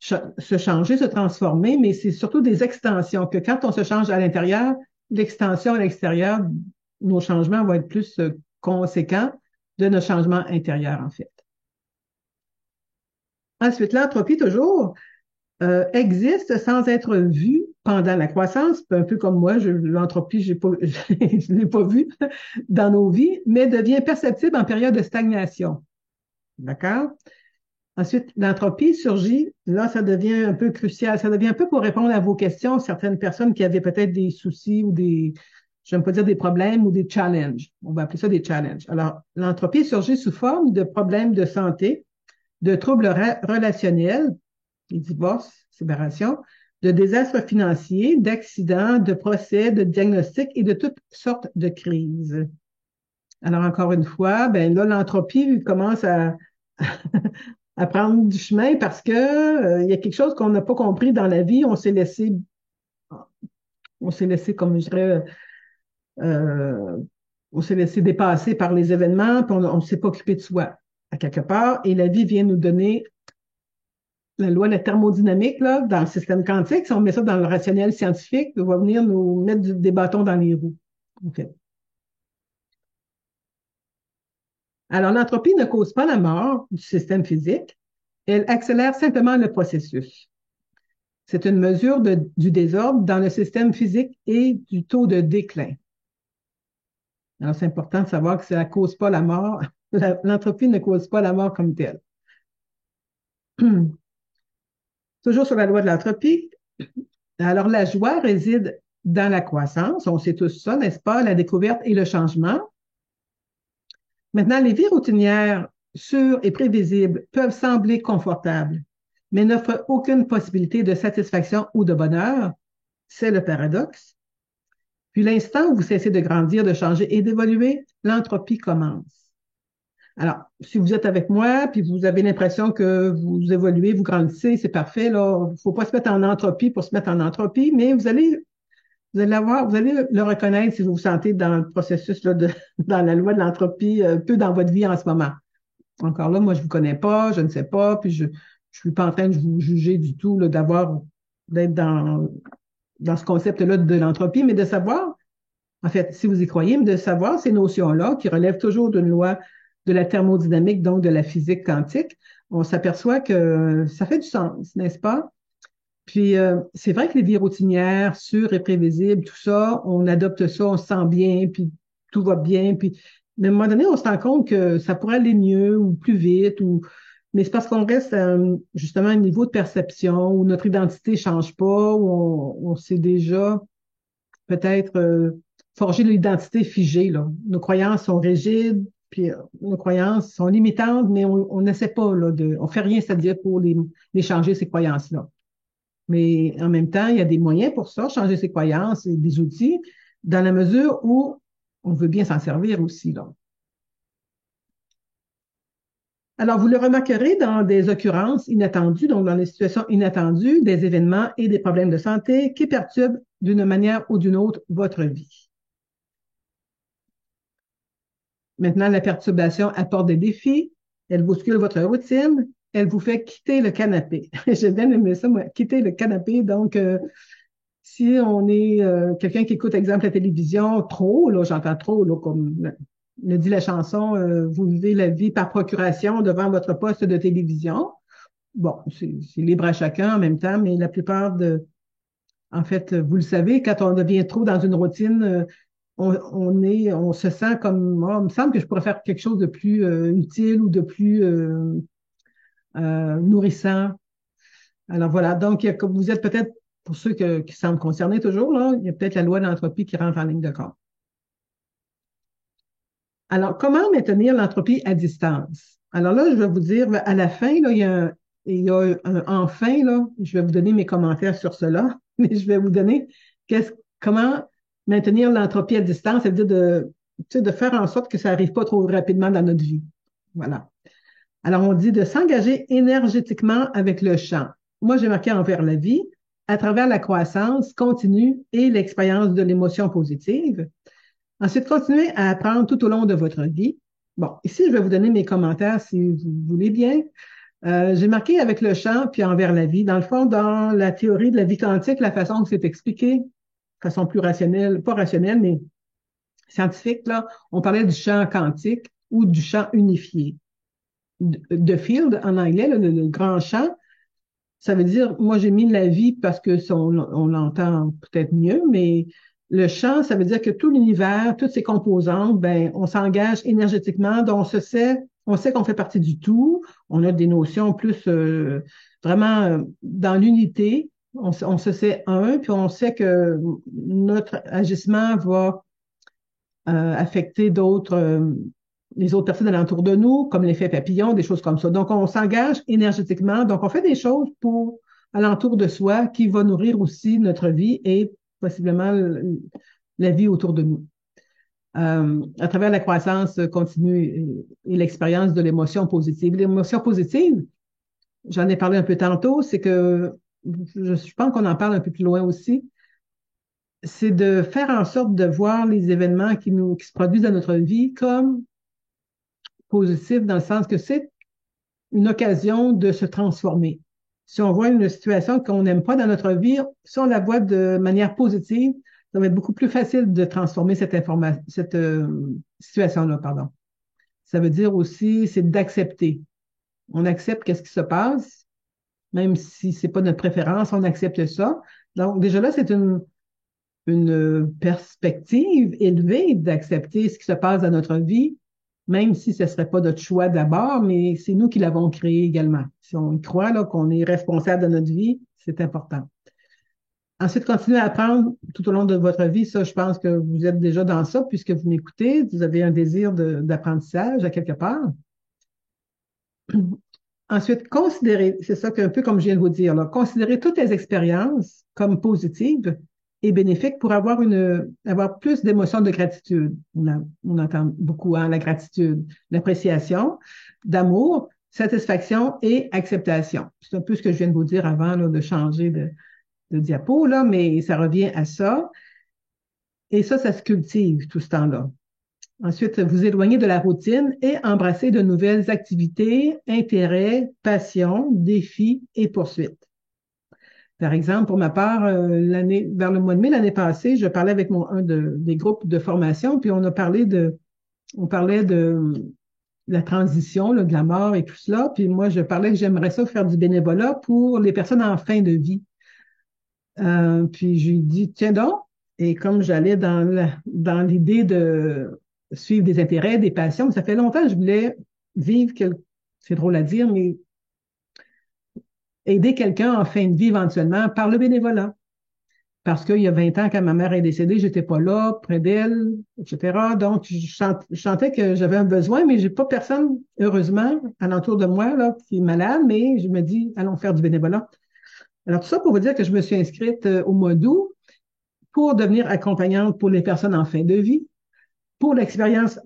se changer, se transformer, mais c'est surtout des extensions, que quand on se change à l'intérieur, l'extension à l'extérieur, nos changements vont être plus conséquents de nos changements intérieurs, en fait. Ensuite, l'entropie, toujours, existe sans être vue pendant la croissance, un peu comme moi, l'entropie, je l'ai pas vue dans nos vies, mais devient perceptible en période de stagnation. D'accord? Ensuite, l'entropie surgit, là, ça devient un peu crucial, ça devient un peu pour répondre à vos questions, certaines personnes qui avaient peut-être des soucis ou je n'aime pas dire des problèmes ou des challenges. On va appeler ça des challenges. Alors, l'entropie surgit sous forme de problèmes de santé, de troubles relationnels, des divorces, séparations, de désastres financiers, d'accidents, de procès, de diagnostics et de toutes sortes de crises. Alors, encore une fois, ben là, l'entropie commence à prendre du chemin parce que il y a quelque chose qu'on n'a pas compris dans la vie. On s'est laissé, comme je dirais, euh, on s'est laissé dépasser par les événements, puis on ne s'est pas occupé de soi à quelque part. Et la vie vient nous donner la loi de la thermodynamique là, dans le système quantique. Si on met ça dans le rationnel scientifique, ça va venir nous mettre des bâtons dans les roues. Okay. Alors, l'entropie ne cause pas la mort du système physique. Elle accélère simplement le processus. C'est une mesure du désordre dans le système physique et du taux de déclin. Alors, c'est important de savoir que ça ne cause pas la mort. L'entropie ne cause pas la mort comme telle. Toujours sur la loi de l'entropie. Alors, la joie réside dans la croissance. On sait tous ça, n'est-ce pas? La découverte et le changement. Maintenant, les vies routinières sûres et prévisibles peuvent sembler confortables, mais n'offrent aucune possibilité de satisfaction ou de bonheur. C'est le paradoxe. Puis l'instant où vous cessez de grandir, de changer et d'évoluer, l'entropie commence. Alors, si vous êtes avec moi, puis vous avez l'impression que vous évoluez, vous grandissez, c'est parfait, là. Il ne faut pas se mettre en entropie pour se mettre en entropie, mais vous allez vous allez le reconnaître si vous vous sentez dans le processus, là, dans la loi de l'entropie, peu dans votre vie en ce moment. Encore là, moi, je ne vous connais pas, je ne sais pas, puis je ne suis pas en train de vous juger du tout, là, d'être dans ce concept-là de l'entropie, mais de savoir, en fait, si vous y croyez, mais de savoir ces notions-là qui relèvent toujours d'une loi de la thermodynamique, donc de la physique quantique, on s'aperçoit que ça fait du sens, n'est-ce pas? Puis, c'est vrai que les vies routinières, sûres et prévisibles, tout ça, on adopte ça, on se sent bien, puis tout va bien, puis, mais à un moment donné, on se rend compte que ça pourrait aller mieux ou plus vite, mais c'est parce qu'on reste justement à un niveau de perception où notre identité change pas, où on s'est déjà peut-être forgé l'identité figée, là. Nos croyances sont rigides, puis nos croyances sont limitantes, mais on n'essaie pas, là, on fait rien, c'est-à-dire pour les changer, ces croyances-là. Mais en même temps, il y a des moyens pour ça, changer ses croyances et des outils, dans la mesure où on veut bien s'en servir aussi, là. Alors, vous le remarquerez dans des occurrences inattendues, donc dans des situations inattendues, des événements et des problèmes de santé qui perturbent d'une manière ou d'une autre votre vie. Maintenant, la perturbation apporte des défis, elle bouscule votre routine, elle vous fait quitter le canapé. J'ai bien aimé ça, moi, quitter le canapé. Donc, si on est quelqu'un qui écoute, exemple, la télévision trop, là, j'entends trop, là, comme le dit la chanson, vous vivez la vie par procuration devant votre poste de télévision. Bon, c'est libre à chacun en même temps, mais la plupart en fait, vous le savez, quand on devient trop dans une routine, on se sent comme, oh, il me semble que je pourrais faire quelque chose de plus utile ou de plus nourrissant. Alors voilà, donc comme vous êtes peut-être, pour ceux qui semblent concernés toujours, là, il y a peut-être la loi de l'entropie qui rentre en ligne de compte. Alors, comment maintenir l'entropie à distance? Alors là, je vais vous dire, à la fin, là, il y a un enfin, là, je vais vous donner mes commentaires sur cela, mais je vais vous donner comment maintenir l'entropie à distance, c'est-à-dire tu sais, de faire en sorte que ça n'arrive pas trop rapidement dans notre vie. Voilà. Alors, on dit de s'engager énergétiquement avec le champ. Moi, j'ai marqué envers la vie, à travers la croissance continue et l'expérience de l'émotion positive. Ensuite, continuez à apprendre tout au long de votre vie. Bon, ici, je vais vous donner mes commentaires si vous voulez bien. J'ai marqué avec le champ puis envers la vie. Dans le fond, dans la théorie de la vie quantique, la façon que c'est expliqué, de façon plus rationnelle, pas rationnelle, mais scientifique, là, on parlait du champ quantique ou du champ unifié. The field en anglais, là, le grand champ, ça veut dire, moi j'ai mis la vie parce que on l'entend peut-être mieux, mais le champ, ça veut dire que tout l'univers, toutes ses composantes, ben, on s'engage énergétiquement, donc on sait qu'on fait partie du tout, on a des notions plus vraiment dans l'unité, on se sait un, puis on sait que notre agissement va affecter les autres personnes alentour de nous, comme l'effet papillon, des choses comme ça. Donc, on s'engage énergétiquement. Donc, on fait des choses alentour de soi qui va nourrir aussi notre vie et possiblement la vie autour de nous. À travers la croissance continue et l'expérience de l'émotion positive. L'émotion positive, j'en ai parlé un peu tantôt, c'est que je pense qu'on en parle un peu plus loin aussi, c'est de faire en sorte de voir les événements qui se produisent dans notre vie comme positifs dans le sens que c'est une occasion de se transformer. Si on voit une situation qu'on n'aime pas dans notre vie, si on la voit de manière positive, ça va être beaucoup plus facile de transformer cette situation-là, pardon. Ça veut dire aussi, c'est d'accepter. On accepte qu'est-ce qui se passe, même si c'est pas notre préférence, on accepte ça. Donc, déjà là, c'est une perspective élevée d'accepter ce qui se passe dans notre vie, même si ce ne serait pas notre choix d'abord, mais c'est nous qui l'avons créé également. Si on y croit là, qu'on est responsable de notre vie, c'est important. Ensuite, continuez à apprendre tout au long de votre vie. Ça, je pense que vous êtes déjà dans ça puisque vous m'écoutez. Vous avez un désir d'apprentissage à quelque part. Ensuite, considérez, c'est ça un peu comme je viens de vous dire, là, considérez toutes les expériences comme positives et bénéfiques pour avoir plus d'émotions de gratitude. On entend beaucoup la gratitude, l'appréciation, d'amour, satisfaction et acceptation. C'est un peu ce que je viens de vous dire avant là, de changer de diapo, là, mais ça revient à ça. Et ça se cultive tout ce temps-là. Ensuite, vous éloignez de la routine et embrassez de nouvelles activités, intérêts, passions, défis et poursuites. Par exemple, pour ma part, vers le mois de mai l'année passée, je parlais avec des groupes de formation, puis on parlait de la transition là, de la mort et tout cela. Puis moi, je parlais que j'aimerais ça faire du bénévolat pour les personnes en fin de vie. Puis je lui ai dit, tiens donc, et comme j'allais dans l'idée de suivre des intérêts, des passions, ça fait longtemps que je voulais vivre, c'est drôle à dire, mais aider quelqu'un en fin de vie éventuellement par le bénévolat. Parce qu'il y a 20 ans, quand ma mère est décédée, j'étais pas là, près d'elle, etc. Donc, je sentais que j'avais un besoin, mais j'ai pas personne, heureusement, alentour de moi, là, qui est malade, mais je me dis, allons faire du bénévolat. Alors, tout ça pour vous dire que je me suis inscrite au mois d'août pour devenir accompagnante pour les personnes en fin de vie, pour l'expérience,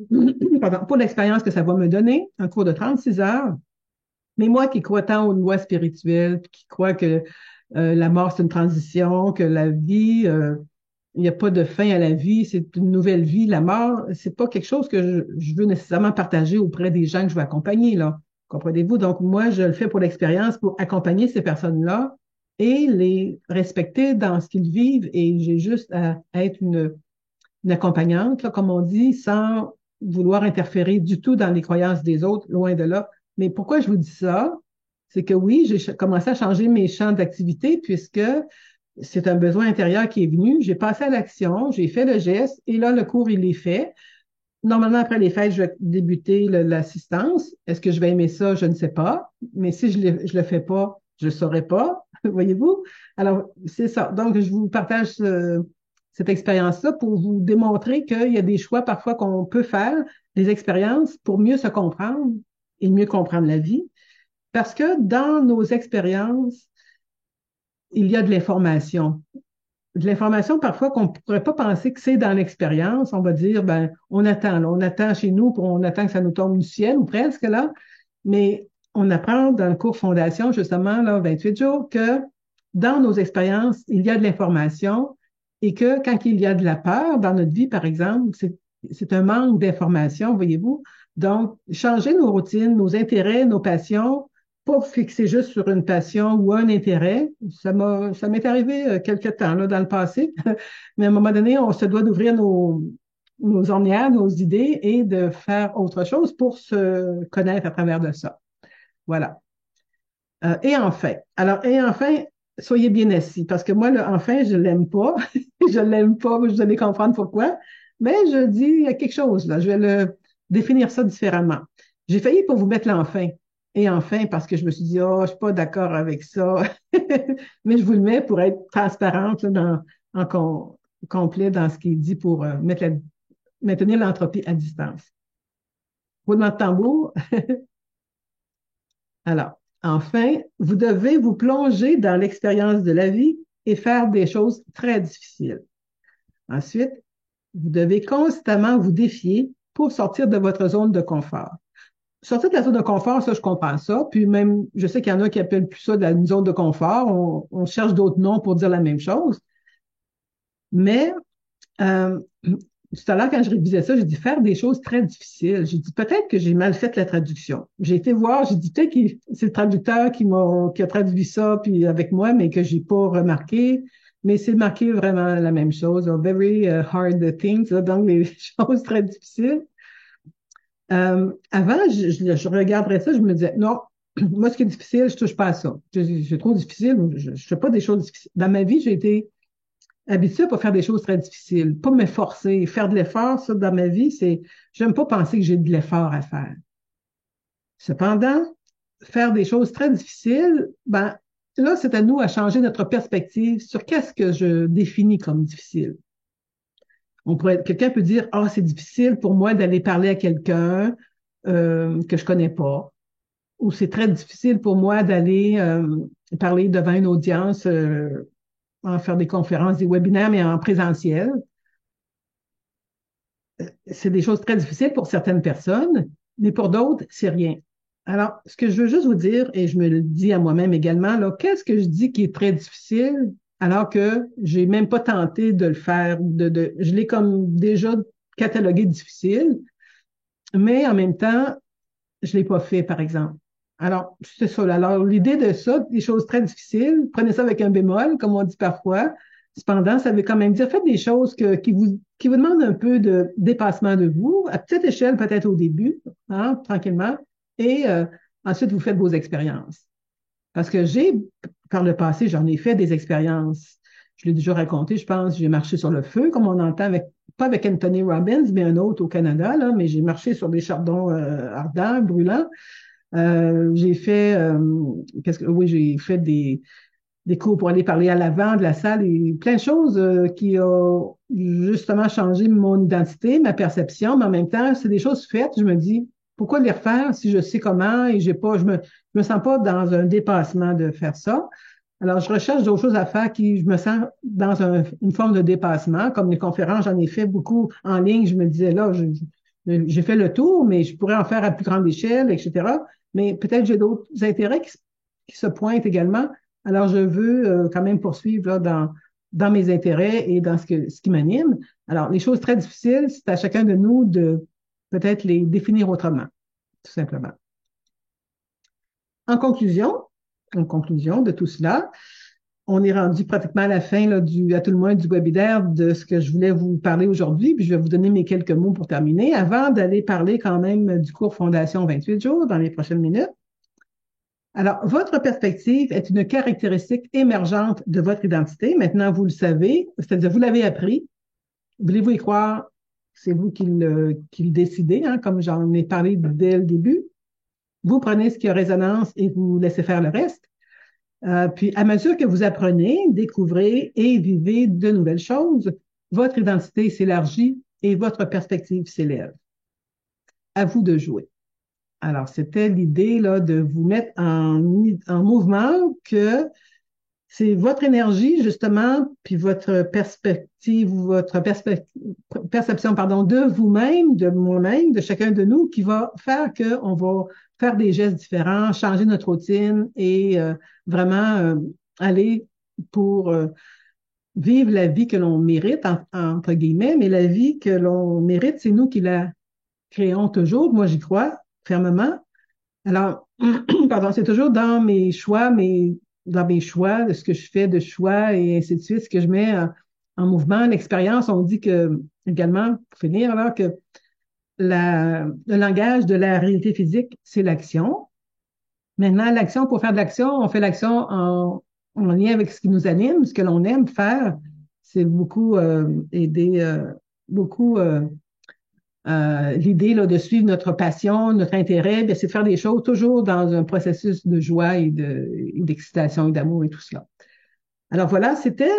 pardon, pour l'expérience que ça va me donner, un cours de 36 heures. Mais moi qui crois tant aux lois spirituelles, qui crois que la mort, c'est une transition, que la vie, il n'y a pas de fin à la vie, c'est une nouvelle vie. La mort, c'est pas quelque chose que je veux nécessairement partager auprès des gens que je veux accompagner, là. Comprenez-vous? Donc, moi, je le fais pour l'expérience, pour accompagner ces personnes-là et les respecter dans ce qu'ils vivent. Et j'ai juste à être une accompagnante, là, comme on dit, sans vouloir interférer du tout dans les croyances des autres, loin de là. Mais pourquoi je vous dis ça? C'est que oui, j'ai commencé à changer mes champs d'activité puisque c'est un besoin intérieur qui est venu. J'ai passé à l'action, j'ai fait le geste et là, le cours, il est fait. Normalement, après les fêtes, je vais débuter l'assistance. Est-ce que je vais aimer ça? Je ne sais pas. Mais si je le fais pas, je ne saurais pas. Voyez-vous? Alors, c'est ça. Donc, je vous partage cette expérience-là pour vous démontrer qu'il y a des choix parfois qu'on peut faire, des expériences pour mieux se comprendre et mieux comprendre la vie. Parce que dans nos expériences, il y a de l'information. De l'information parfois qu'on ne pourrait pas penser que c'est dans l'expérience. On va dire, ben, on attend, là, on attend chez nous, on attend que ça nous tombe du ciel ou presque là. Mais on apprend dans le cours Fondation, justement, là, 28 jours, que dans nos expériences, il y a de l'information et que quand il y a de la peur dans notre vie, par exemple, c'est un manque d'information, voyez-vous. Donc, changer nos routines, nos intérêts, nos passions, pas fixer juste sur une passion ou un intérêt. Ça m'est arrivé quelque temps là, dans le passé, mais à un moment donné, on se doit d'ouvrir nos ornières, nos idées et de faire autre chose pour se connaître à travers de ça. Voilà. Et enfin, soyez bien assis, parce que moi, le enfin, je l'aime pas. Je l'aime pas, vous allez comprendre pourquoi. Mais je dis, il y a quelque chose là. Je vais le définir ça différemment. J'ai failli pour vous mettre l'enfin. Et enfin, parce que je me suis dit, oh, je suis pas d'accord avec ça. Mais je vous le mets pour être transparente là, complet dans ce qui est dit pour maintenir l'entropie à distance. Roulement de tambour. Alors, enfin, vous devez vous plonger dans l'expérience de la vie et faire des choses très difficiles. Ensuite, vous devez constamment vous défier pour sortir de votre zone de confort. Sortir de la zone de confort, ça, je comprends ça. Puis même, je sais qu'il y en a qui appellent plus ça une zone de confort. On cherche d'autres noms pour dire la même chose. Mais euh, tout à l'heure, quand je révisais ça, j'ai dit faire des choses très difficiles. J'ai dit peut-être que j'ai mal fait la traduction. J'ai été voir, j'ai dit peut-être que c'est le traducteur qui a traduit ça puis avec moi, mais que j'ai pas remarqué. Mais c'est marqué vraiment la même chose. Very hard things, là, donc des choses très difficiles. Avant, je regarderais ça, je me disais non, moi ce qui est difficile, je touche pas à ça. C'est trop difficile, je fais pas des choses difficiles. Dans ma vie, j'ai été habituée à pas faire des choses très difficiles, pas me forcer, faire de l'effort, ça, dans ma vie, j'aime pas penser que j'ai de l'effort à faire. Cependant, faire des choses très difficiles, ben, là, c'est à nous à changer notre perspective sur qu'est-ce que je définis comme difficile. Quelqu'un peut dire, ah, c'est difficile pour moi d'aller parler à quelqu'un que je connais pas, ou c'est très difficile pour moi d'aller parler devant une audience, en faire des conférences, des webinaires, mais en présentiel. C'est des choses très difficiles pour certaines personnes, mais pour d'autres, c'est rien. Alors, ce que je veux juste vous dire, et je me le dis à moi-même également, là, qu'est-ce que je dis qui est très difficile alors que j'ai même pas tenté de le faire, je l'ai comme déjà catalogué difficile, mais en même temps, je l'ai pas fait, par exemple. Alors, c'est ça. Alors, l'idée de ça, des choses très difficiles, prenez ça avec un bémol, comme on dit parfois, Cependant, ça veut quand même dire, faites des choses qui vous demandent un peu de dépassement de vous, à petite échelle peut-être au début, hein, tranquillement, et ensuite vous faites vos expériences. Parce que par le passé, j'en ai fait des expériences. Je l'ai déjà raconté, je pense, j'ai marché sur le feu, comme on entend pas avec Anthony Robbins, mais un autre au Canada, là, mais j'ai marché sur des chardons ardents, brûlants. J'ai fait, oui, j'ai fait des cours pour aller parler à l'avant de la salle et plein de choses qui ont justement changé mon identité, ma perception, mais en même temps, c'est des choses faites. Je me dis, pourquoi les refaire si je sais comment et je me sens pas dans un dépassement de faire ça. Alors, je recherche d'autres choses à faire qui, je me sens dans une forme de dépassement, comme les conférences, j'en ai fait beaucoup en ligne. Je me disais, là, j'ai fait le tour, mais je pourrais en faire à plus grande échelle, etc. Mais peut-être j'ai d'autres intérêts qui se pointent également. Alors, je veux quand même poursuivre là, dans mes intérêts et dans ce qui m'anime. Alors, les choses très difficiles, c'est à chacun de nous de peut-être les définir autrement, tout simplement. En conclusion, en conclusion de tout cela, on est rendu pratiquement à la fin là, à tout le moins du webinaire de ce que je voulais vous parler aujourd'hui, puis je vais vous donner mes quelques mots pour terminer, avant d'aller parler quand même du cours Fondation 28 jours dans les prochaines minutes. Alors, votre perspective est une caractéristique émergente de votre identité. Maintenant, vous le savez, c'est-à-dire vous l'avez appris. Voulez-vous y croire? C'est vous qui le décidez, hein, comme j'en ai parlé dès le début. Vous prenez ce qui a résonance et vous laissez faire le reste. Puis, à mesure que vous apprenez, découvrez et vivez de nouvelles choses, votre identité s'élargit et votre perspective s'élève. À vous de jouer. Alors, c'était l'idée là, de vous mettre en mouvement, que c'est votre énergie, justement, puis votre perspective, perception, pardon, de vous-même, de moi-même, de chacun de nous, qui va faire qu'on va faire des gestes différents, changer notre routine et vraiment aller pour vivre la vie que l'on mérite, entre guillemets, mais la vie que l'on mérite, c'est nous qui la créons toujours. Moi, j'y crois fermement. Alors, pardon, c'est toujours dans mes choix, de ce que je fais de choix et ainsi de suite, ce que je mets en mouvement, l'expérience. On dit que, également, pour finir, alors que le langage de la réalité physique, c'est l'action. Maintenant, l'action, pour faire de l'action, on fait l'action en lien avec ce qui nous anime, ce que l'on aime faire. C'est beaucoup aider, beaucoup l'idée là, de suivre notre passion, notre intérêt, bien, c'est de faire des choses toujours dans un processus de joie et d'excitation et d'amour et tout cela. Alors voilà, c'était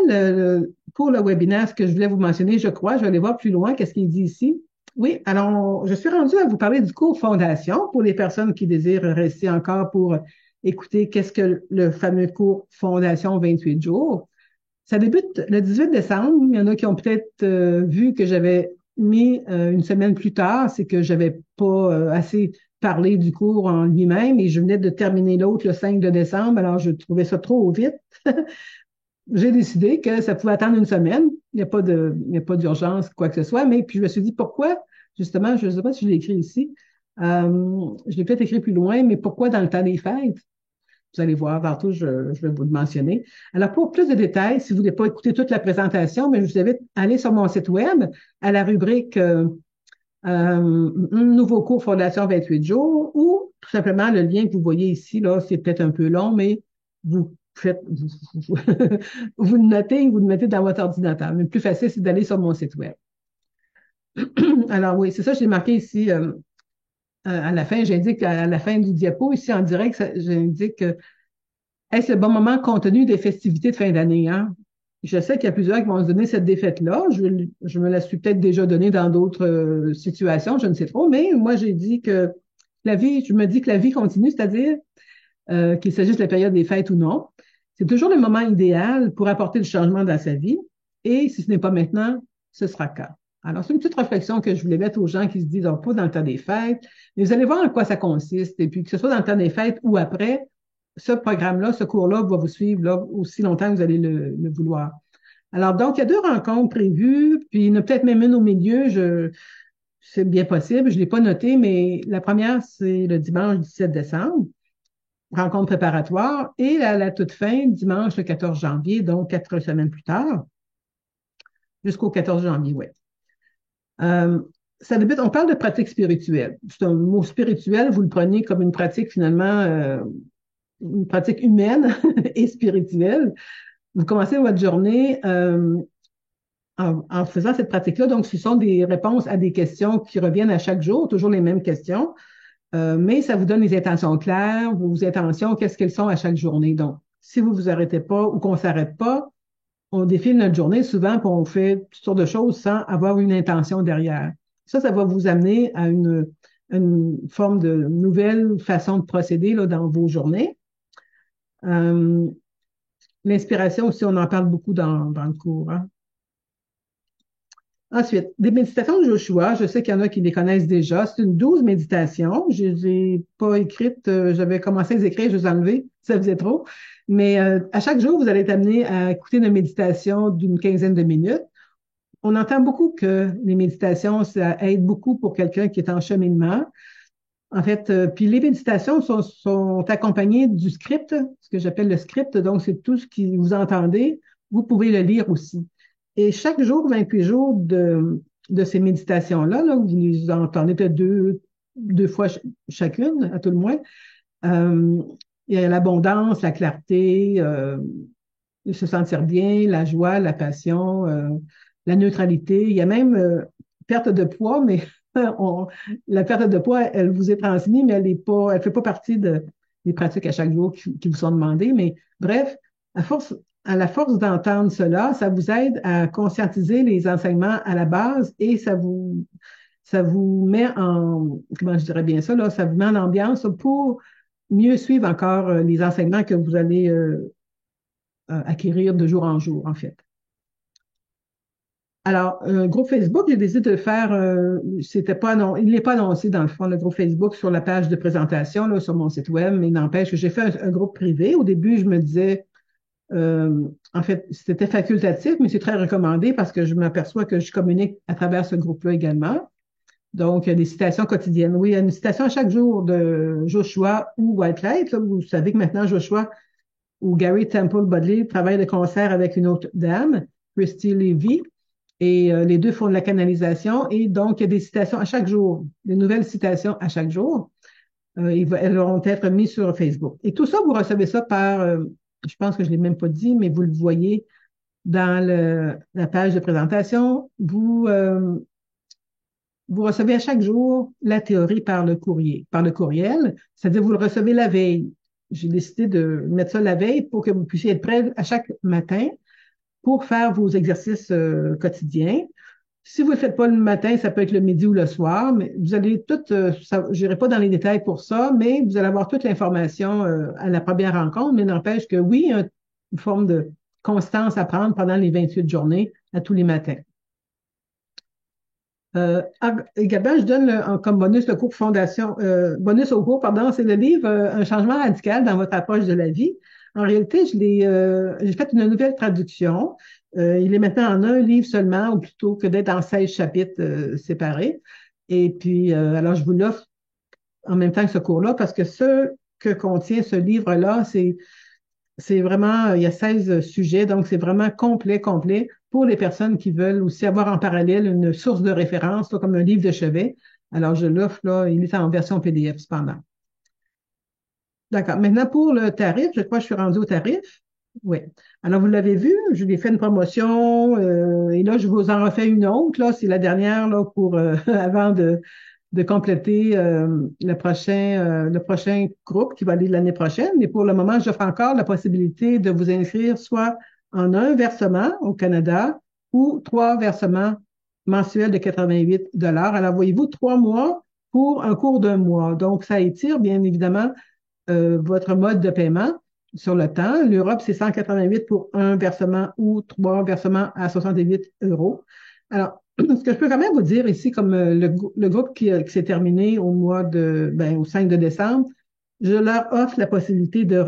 pour le webinaire ce que je voulais vous mentionner, je crois. Je vais aller voir plus loin, qu'est-ce qu'il dit ici. Oui, alors je suis rendue à vous parler du cours Fondation pour les personnes qui désirent rester encore pour écouter qu'est-ce que le fameux cours Fondation 28 jours. Ça débute le 18 décembre. Il y en a qui ont peut-être vu que j'avais mis une semaine plus tard, c'est que j'avais pas assez parlé du cours en lui-même et je venais de terminer l'autre le 5 de décembre, alors je trouvais ça trop vite. J'ai décidé que ça pouvait attendre une semaine. Il n'y a pas d'urgence, quoi que ce soit, mais puis je me suis dit pourquoi, justement, je ne sais pas si je l'ai écrit ici, je l'ai peut-être écrit plus loin, mais pourquoi dans le temps des fêtes? Vous allez voir, tantôt, je vais vous le mentionner. Alors, pour plus de détails, si vous ne voulez pas écouter toute la présentation, mais je vous invite à aller sur mon site web à la rubrique Nouveau cours Fondation 28 jours ou tout simplement le lien que vous voyez ici, là, c'est peut-être un peu long, mais vous faites, vous le notez, vous le mettez dans votre ordinateur. Mais le plus facile, c'est d'aller sur mon site web. Alors oui, c'est ça, j'ai marqué ici à la fin, j'indique à la fin du diapo, ici en direct, j'indique est-ce le bon moment compte tenu des festivités de fin d'année, hein? Je sais qu'il y a plusieurs qui vont se donner cette défaite-là. Je me la suis peut-être déjà donnée dans d'autres situations, je ne sais trop, mais moi, j'ai dit que je me dis que la vie continue, c'est-à-dire qu'il s'agisse de la période des fêtes ou non. C'est toujours le moment idéal pour apporter le changement dans sa vie. Et si ce n'est pas maintenant, ce sera quand. Alors, c'est une petite réflexion que je voulais mettre aux gens qui se disent, oh, pas dans le temps des fêtes, mais vous allez voir en quoi ça consiste. Et puis, que ce soit dans le temps des fêtes ou après, ce programme-là, ce cours-là va vous suivre là, aussi longtemps que vous allez le vouloir. Alors, donc, il y a 2 rencontres prévues, puis il y en a peut-être même une au milieu, c'est bien possible, je ne l'ai pas noté, mais la première, c'est le dimanche 17 décembre, rencontre préparatoire, et à la toute fin, dimanche le 14 janvier, donc 4 semaines plus tard. jusqu'au 14 janvier, oui. Euh, Ça débute, on parle de pratique spirituelle. C'est un mot spirituel, vous le prenez comme une pratique finalement, une pratique humaine et spirituelle. Vous commencez votre journée en faisant cette pratique-là. Donc, ce sont des réponses à des questions qui reviennent à chaque jour, toujours les mêmes questions. Mais ça vous donne des intentions claires, vos intentions, qu'est-ce qu'elles sont à chaque journée. Donc, si vous vous arrêtez pas ou qu'on s'arrête pas, on défile notre journée souvent, puis on fait toutes sortes de choses sans avoir une intention derrière. Ça va vous amener à une forme de nouvelle façon de procéder là, dans vos journées. Euh, L'inspiration aussi, on en parle beaucoup dans le cours, hein. Ensuite, des méditations de Joshua, je sais qu'il y en a qui les connaissent déjà. C'est une 12 méditations. Je ne les ai pas écrites. J'avais commencé à les écrire, je les ai enlevées. Ça faisait trop. Mais à chaque jour, vous allez être amené à écouter une méditation d'une quinzaine de minutes. On entend beaucoup que les méditations, ça aide beaucoup pour quelqu'un qui est en cheminement. En fait, puis les méditations sont accompagnées du script, ce que j'appelle le script. Donc, c'est tout ce que vous entendez. Vous pouvez le lire aussi. Et chaque jour, 28 jours de ces méditations-là, là, vous les entendez peut-être deux fois chacune, à tout le moins. Euh, il y a l'abondance, la clarté, se sentir bien, la joie, la passion, la neutralité. Il y a même perte de poids, mais on- la perte de poids, elle vous est transmise, mais elle fait pas partie des pratiques à chaque jour qui vous sont demandées. Mais bref, à la force d'entendre cela, ça vous aide à conscientiser les enseignements à la base et ça vous met en, comment je dirais bien ça, là, ça vous met en ambiance pour mieux suivre encore les enseignements que vous allez acquérir de jour en jour, en fait. Alors, un groupe Facebook, j'ai décidé de faire, c'était pas il n'est pas annoncé dans le fond, le groupe Facebook sur la page de présentation, là, sur mon site web, mais n'empêche que j'ai fait un groupe privé. Au début, je me disais, euh, en fait, c'était facultatif, mais c'est très recommandé parce que je m'aperçois que je communique à travers ce groupe-là également. Donc, il y a des citations quotidiennes. Oui, il y a une citation à chaque jour de Joshua ou Whitelight. Là, vous savez que maintenant, Joshua ou Gary Temple Bodley travaillent de concert avec une autre dame, Christy Levy. Et les deux font de la canalisation. Et donc, il y a des citations à chaque jour, des nouvelles citations à chaque jour. Elles vont être mises sur Facebook. Et tout ça, vous recevez ça par, je pense que je ne l'ai même pas dit, mais vous le voyez dans la page de présentation. Vous recevez à chaque jour la théorie par le courrier, par le courriel, c'est-à-dire vous le recevez la veille. J'ai décidé de mettre ça la veille pour que vous puissiez être prêt à chaque matin pour faire vos exercices quotidiens. Si vous ne le faites pas le matin, ça peut être le midi ou le soir, mais vous allez tout, je n'irai pas dans les détails pour ça, mais vous allez avoir toute l'information à la première rencontre, mais n'empêche que oui, il y a une forme de constance à prendre pendant les 28 journées à tous les matins. Également, je donne comme bonus le cours fondation, bonus au cours, pardon, c'est le livre Un changement radical dans votre approche de la vie. En réalité, j'ai fait une nouvelle traduction. Il est maintenant en un livre seulement, ou plutôt que d'être en 16 chapitres séparés. Et puis, alors, je vous l'offre en même temps que ce cours-là, parce que ce que contient ce livre-là, c'est vraiment, il y a 16 sujets, donc c'est vraiment complet, complet pour les personnes qui veulent aussi avoir en parallèle une source de référence, là, comme un livre de chevet. Alors, je l'offre, là, il est en version PDF cependant. D'accord. Maintenant, pour le tarif, je crois que je suis rendue au tarif. Oui. Alors, vous l'avez vu, je lui ai fait une promotion et là, je vous en refais une autre. Là, c'est la dernière là, pour avant de compléter le prochain groupe qui va aller l'année prochaine. Mais pour le moment, j'offre encore la possibilité de vous inscrire soit en un versement au Canada ou trois versements mensuels de 88 dollars. Alors, voyez-vous, 3 mois pour un cours d'un mois. Donc, ça étire bien évidemment votre mode de paiement sur le temps. L'Europe, c'est 188 pour un versement ou trois versements à 68 euros. Alors, ce que je peux quand même vous dire ici, comme le groupe qui s'est terminé au 5 de décembre, je leur offre la possibilité de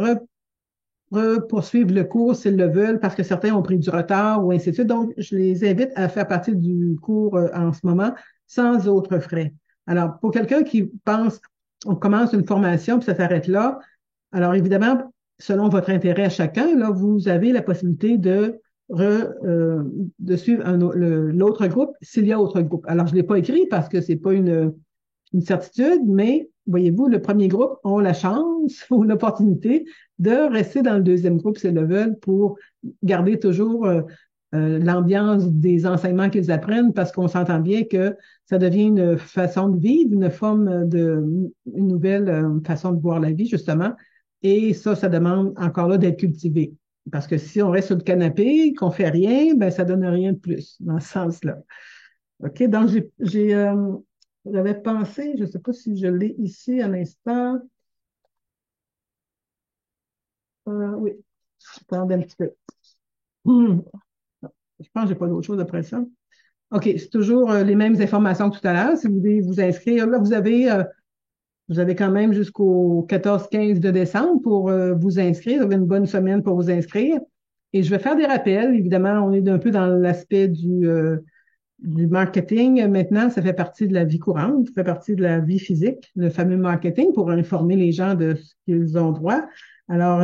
poursuivre le cours s'ils le veulent parce que certains ont pris du retard ou ainsi de suite. Donc, je les invite à faire partie du cours en ce moment sans autres frais. Alors, pour quelqu'un qui pense, on commence une formation puis ça s'arrête là, alors évidemment, selon votre intérêt à chacun, là, vous avez la possibilité de de suivre l'autre groupe s'il y a autre groupe. Alors, je ne l'ai pas écrit parce que c'est pas une certitude, mais voyez-vous, le premier groupe ont la chance ou l'opportunité de rester dans le deuxième groupe s'ils le veulent pour garder toujours l'ambiance des enseignements qu'ils apprennent parce qu'on s'entend bien que ça devient une façon de vivre, une nouvelle façon de voir la vie, justement. Et ça demande encore là d'être cultivé. Parce que si on reste sur le canapé, qu'on fait rien, ben ça donne rien de plus dans ce sens-là. OK, donc j'avais pensé, je ne sais pas si je l'ai ici à l'instant. Oui, attendez un petit peu. Hmm, Je pense que j'ai pas d'autre chose après ça. OK, c'est toujours les mêmes informations que tout à l'heure. Si vous voulez vous inscrire, là, vous avez quand même jusqu'au 14-15 de décembre pour vous inscrire. Vous avez une bonne semaine pour vous inscrire. Et je vais faire des rappels. Évidemment, on est un peu dans l'aspect du marketing. Maintenant, ça fait partie de la vie courante, ça fait partie de la vie physique, le fameux marketing pour informer les gens de ce qu'ils ont droit. Alors,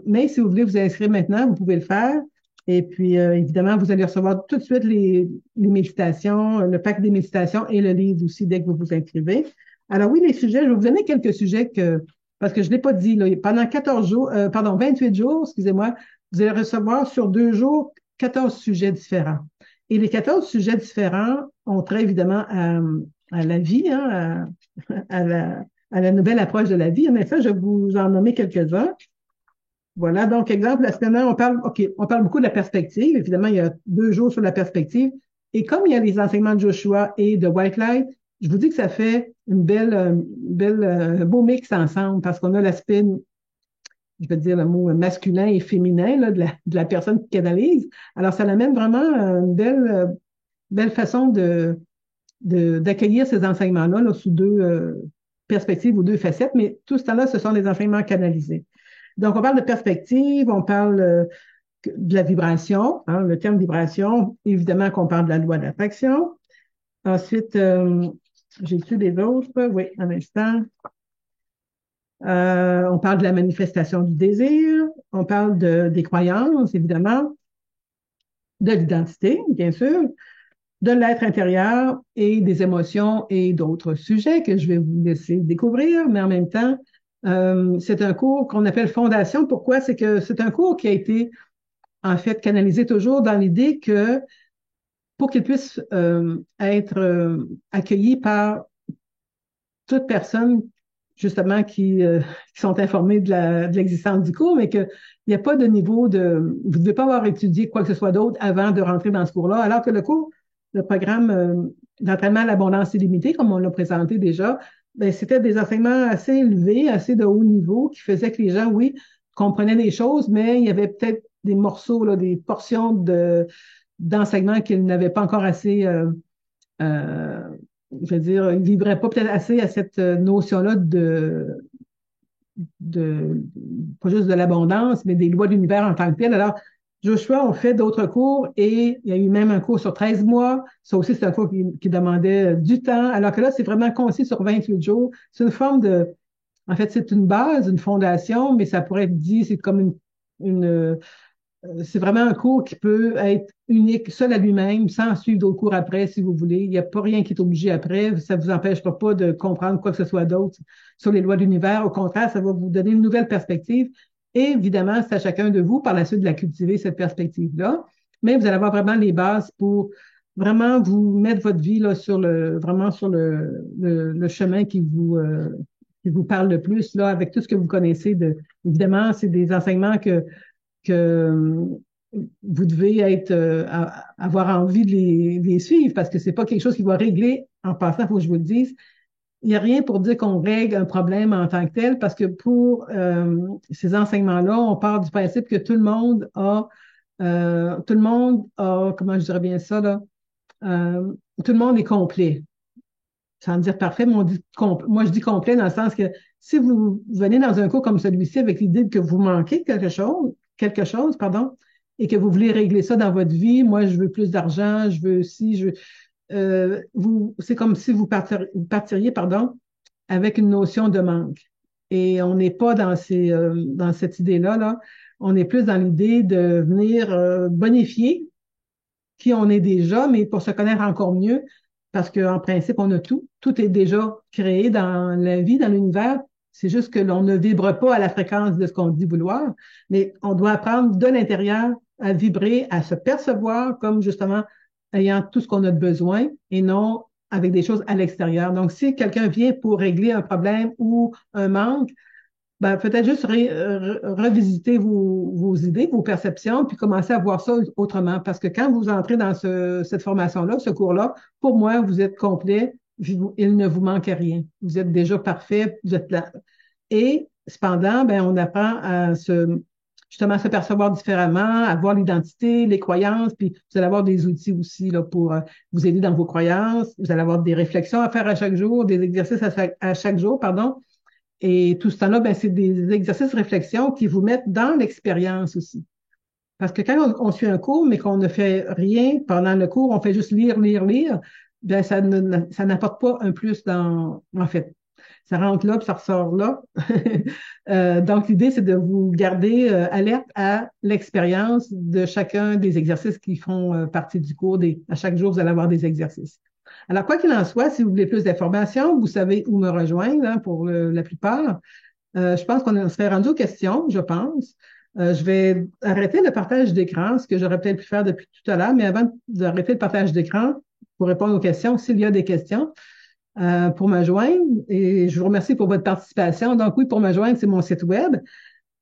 mais si vous voulez vous inscrire maintenant, vous pouvez le faire. Et puis, évidemment, vous allez recevoir tout de suite les méditations, le pack des méditations et le livre aussi dès que vous vous inscrivez. Alors oui, les sujets, je vais vous donner quelques sujets parce que je ne l'ai pas dit, là, pendant 14 jours, pardon, 28 jours, excusez-moi, vous allez recevoir sur 2 jours 14 sujets différents. Et les 14 sujets différents ont trait évidemment à la vie, hein, à la nouvelle approche de la vie. En effet, je vais vous en nommer quelques-uns. Voilà, donc, exemple, la semaine dernière, on parle beaucoup de la perspective. Évidemment, il y a 2 jours sur la perspective. Et comme il y a les enseignements de Joshua et de White Light, je vous dis que ça fait beau mix ensemble parce qu'on a l'aspect, je vais dire le mot masculin et féminin là, de la personne qui canalise. Alors, ça amène vraiment une belle façon d'accueillir ces enseignements-là là, sous 2 perspectives ou 2 facettes, mais tout ce temps-là, ce sont des enseignements canalisés. Donc, on parle de perspective, on parle de la vibration, hein, le terme vibration, évidemment qu'on parle de la loi d'attraction. Ensuite, j'ai-tu des autres? Oui, un instant. On parle de la manifestation du désir, on parle des croyances, évidemment, de l'identité, bien sûr, de l'être intérieur et des émotions et d'autres sujets que je vais vous laisser découvrir, mais en même temps, c'est un cours qu'on appelle Fondation. Pourquoi? C'est que c'est un cours qui a été en fait canalisé toujours dans l'idée que pour qu'il puisse être accueilli par toute personne justement qui sont informés de l'existence du cours, mais qu'il n'y a pas de niveau vous ne devez pas avoir étudié quoi que ce soit d'autre avant de rentrer dans ce cours-là, alors que le programme d'entraînement à l'abondance illimitée, comme on l'a présenté déjà, ben, c'était des enseignements assez élevés, assez de haut niveau, qui faisaient que les gens, oui, comprenaient des choses, mais il y avait peut-être des morceaux, là, des portions d'enseignement qu'ils n'avaient pas encore assez euh, je veux dire, ils ne vivraient pas peut-être assez à cette notion-là de, pas juste de l'abondance, mais des lois de l'univers en tant que tel. Alors, Joshua, on fait d'autres cours et il y a eu même un cours sur 13 mois. Ça aussi, c'est un cours qui demandait du temps. Alors que là, c'est vraiment concis sur 28 jours. C'est une forme en fait, c'est une base, une fondation, mais ça pourrait être dit, c'est comme c'est vraiment un cours qui peut être unique, seul à lui-même, sans suivre d'autres cours après, si vous voulez. Il n'y a pas rien qui est obligé après. Ça ne vous empêchera pas de comprendre quoi que ce soit d'autre sur les lois de l'univers. Au contraire, ça va vous donner une nouvelle perspective. Et évidemment, c'est à chacun de vous, par la suite, de la cultiver, cette perspective-là. Mais vous allez avoir vraiment les bases pour vraiment vous mettre votre vie là, vraiment sur le chemin qui vous parle le plus, là, avec tout ce que vous connaissez évidemment, c'est des enseignements que vous devez avoir envie de les suivre parce que c'est pas quelque chose qui va régler, en passant, il faut que je vous le dise. Il n'y a rien pour dire qu'on règle un problème en tant que tel parce que pour ces enseignements-là, on part du principe que tout le monde a, comment je dirais bien ça, là, tout le monde est complet. Sans dire parfait, mais moi je dis complet dans le sens que si vous venez dans un cours comme celui-ci avec l'idée que vous manquez quelque chose, pardon, et que vous voulez régler ça dans votre vie, moi je veux plus d'argent, je veux ci, c'est comme si vous partiriez, pardon, avec une notion de manque. Et on n'est pas dans cette idée-là, là. On est plus dans l'idée de venir bonifier qui on est déjà, mais pour se connaître encore mieux, parce qu'en principe, on a tout. Tout est déjà créé dans la vie, dans l'univers. C'est juste que l'on ne vibre pas à la fréquence de ce qu'on dit vouloir, mais on doit apprendre de l'intérieur à vibrer, à se percevoir comme justement ayant tout ce qu'on a de besoin et non avec des choses à l'extérieur. Donc, si quelqu'un vient pour régler un problème ou un manque, ben, peut-être juste revisiter vos idées, vos perceptions, puis commencer à voir ça autrement. Parce que quand vous entrez dans cette formation-là, ce cours-là, pour moi, vous êtes complet, il ne vous manque rien. Vous êtes déjà parfait, vous êtes là. Et cependant, ben, on apprend à justement se percevoir différemment, à voir l'identité, les croyances, puis vous allez avoir des outils aussi là, pour vous aider dans vos croyances. Vous allez avoir des réflexions à faire à chaque jour, des exercices à chaque jour, pardon. Et tout ce temps-là, ben, c'est des exercices de réflexion qui vous mettent dans l'expérience aussi. Parce que quand on suit un cours, mais qu'on ne fait rien pendant le cours, on fait juste lire, lire, lire, ben, ça n'apporte pas un plus en fait. Ça rentre là, puis ça ressort là. Donc, l'idée, c'est de vous garder alerte à l'expérience de chacun des exercices qui font partie du cours. À chaque jour, vous allez avoir des exercices. Alors, quoi qu'il en soit, si vous voulez plus d'informations, vous savez où me rejoindre hein, pour la plupart. Je pense qu'on serait rendu aux questions, je pense. Je vais arrêter le partage d'écran, ce que j'aurais peut-être pu faire depuis tout à l'heure, mais avant d'arrêter le partage d'écran, pour répondre aux questions, s'il y a des questions, pour me joindre, et je vous remercie pour votre participation. Donc oui, pour me joindre, c'est mon site web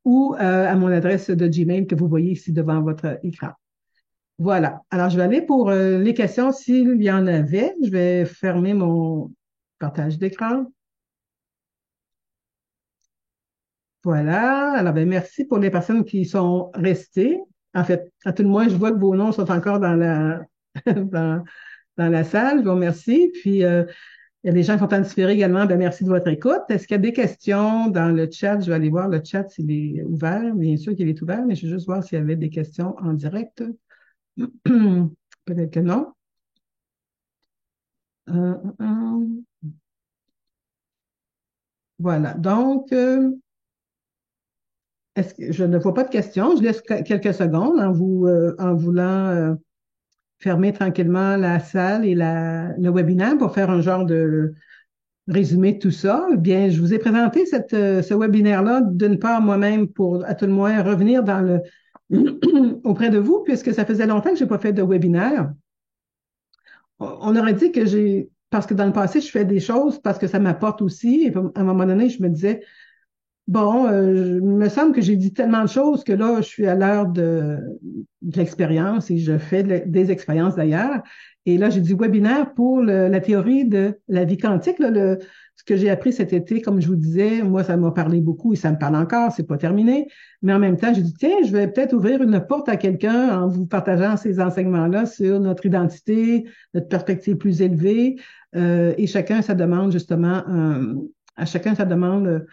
ou à mon adresse de Gmail que vous voyez ici devant votre écran. Voilà. Alors, je vais aller pour les questions s'il y en avait. Je vais fermer mon partage d'écran. Voilà. Alors, ben, merci pour les personnes qui sont restées. En fait, à tout le moins, je vois que vos noms sont encore dans dans, dans la salle. Je vous remercie. Puis, il y a des gens qui sont en différé également. Ben, merci de votre écoute. Est-ce qu'il y a des questions dans le chat? Je vais aller voir le chat s'il est ouvert. Bien sûr qu'il est ouvert, mais je vais juste voir s'il y avait des questions en direct. Peut-être que non. Voilà. Donc, est-ce que je ne vois pas de questions? Je laisse quelques secondes en voulant fermer tranquillement la salle et le webinaire pour faire un genre de résumé de tout ça. Eh bien, je vous ai présenté ce webinaire-là d'une part moi-même pour à tout le moins revenir auprès de vous, puisque ça faisait longtemps que je n'ai pas fait de webinaire. On aurait dit que parce que dans le passé, je fais des choses parce que ça m'apporte aussi. Et à un moment donné, je me disais, bon, il me semble que j'ai dit tellement de choses que là, je suis à l'heure de l'expérience et je fais des expériences d'ailleurs. Et là, j'ai du webinaire pour la théorie de la vie quantique. Là, ce que j'ai appris cet été, comme je vous disais, moi, ça m'a parlé beaucoup et ça me parle encore, c'est pas terminé. Mais en même temps, j'ai dit, tiens, je vais peut-être ouvrir une porte à quelqu'un en vous partageant ces enseignements-là sur notre identité, notre perspective plus élevée. Et chacun, ça demande justement, à chacun, ça demande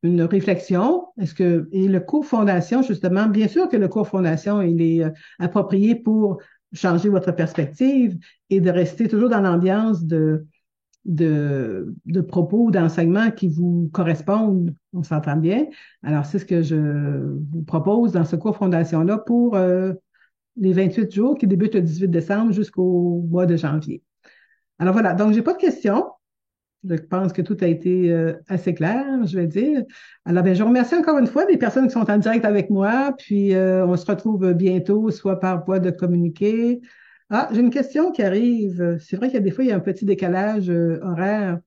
une réflexion. Et le cours fondation, justement, bien sûr que le cours fondation, il est approprié pour changer votre perspective et de rester toujours dans l'ambiance de propos ou d'enseignements qui vous correspondent, on s'entend bien. Alors, c'est ce que je vous propose dans ce cours fondation-là pour les 28 jours qui débutent le 18 décembre jusqu'au mois de janvier. Alors voilà, donc j'ai pas de questions. Je pense que tout a été assez clair, je vais dire. Alors, ben, je vous remercie encore une fois des personnes qui sont en direct avec moi, puis on se retrouve bientôt, soit par voie de communiqué. Ah, j'ai une question qui arrive. C'est vrai qu'il y a des fois, il y a un petit décalage horaire.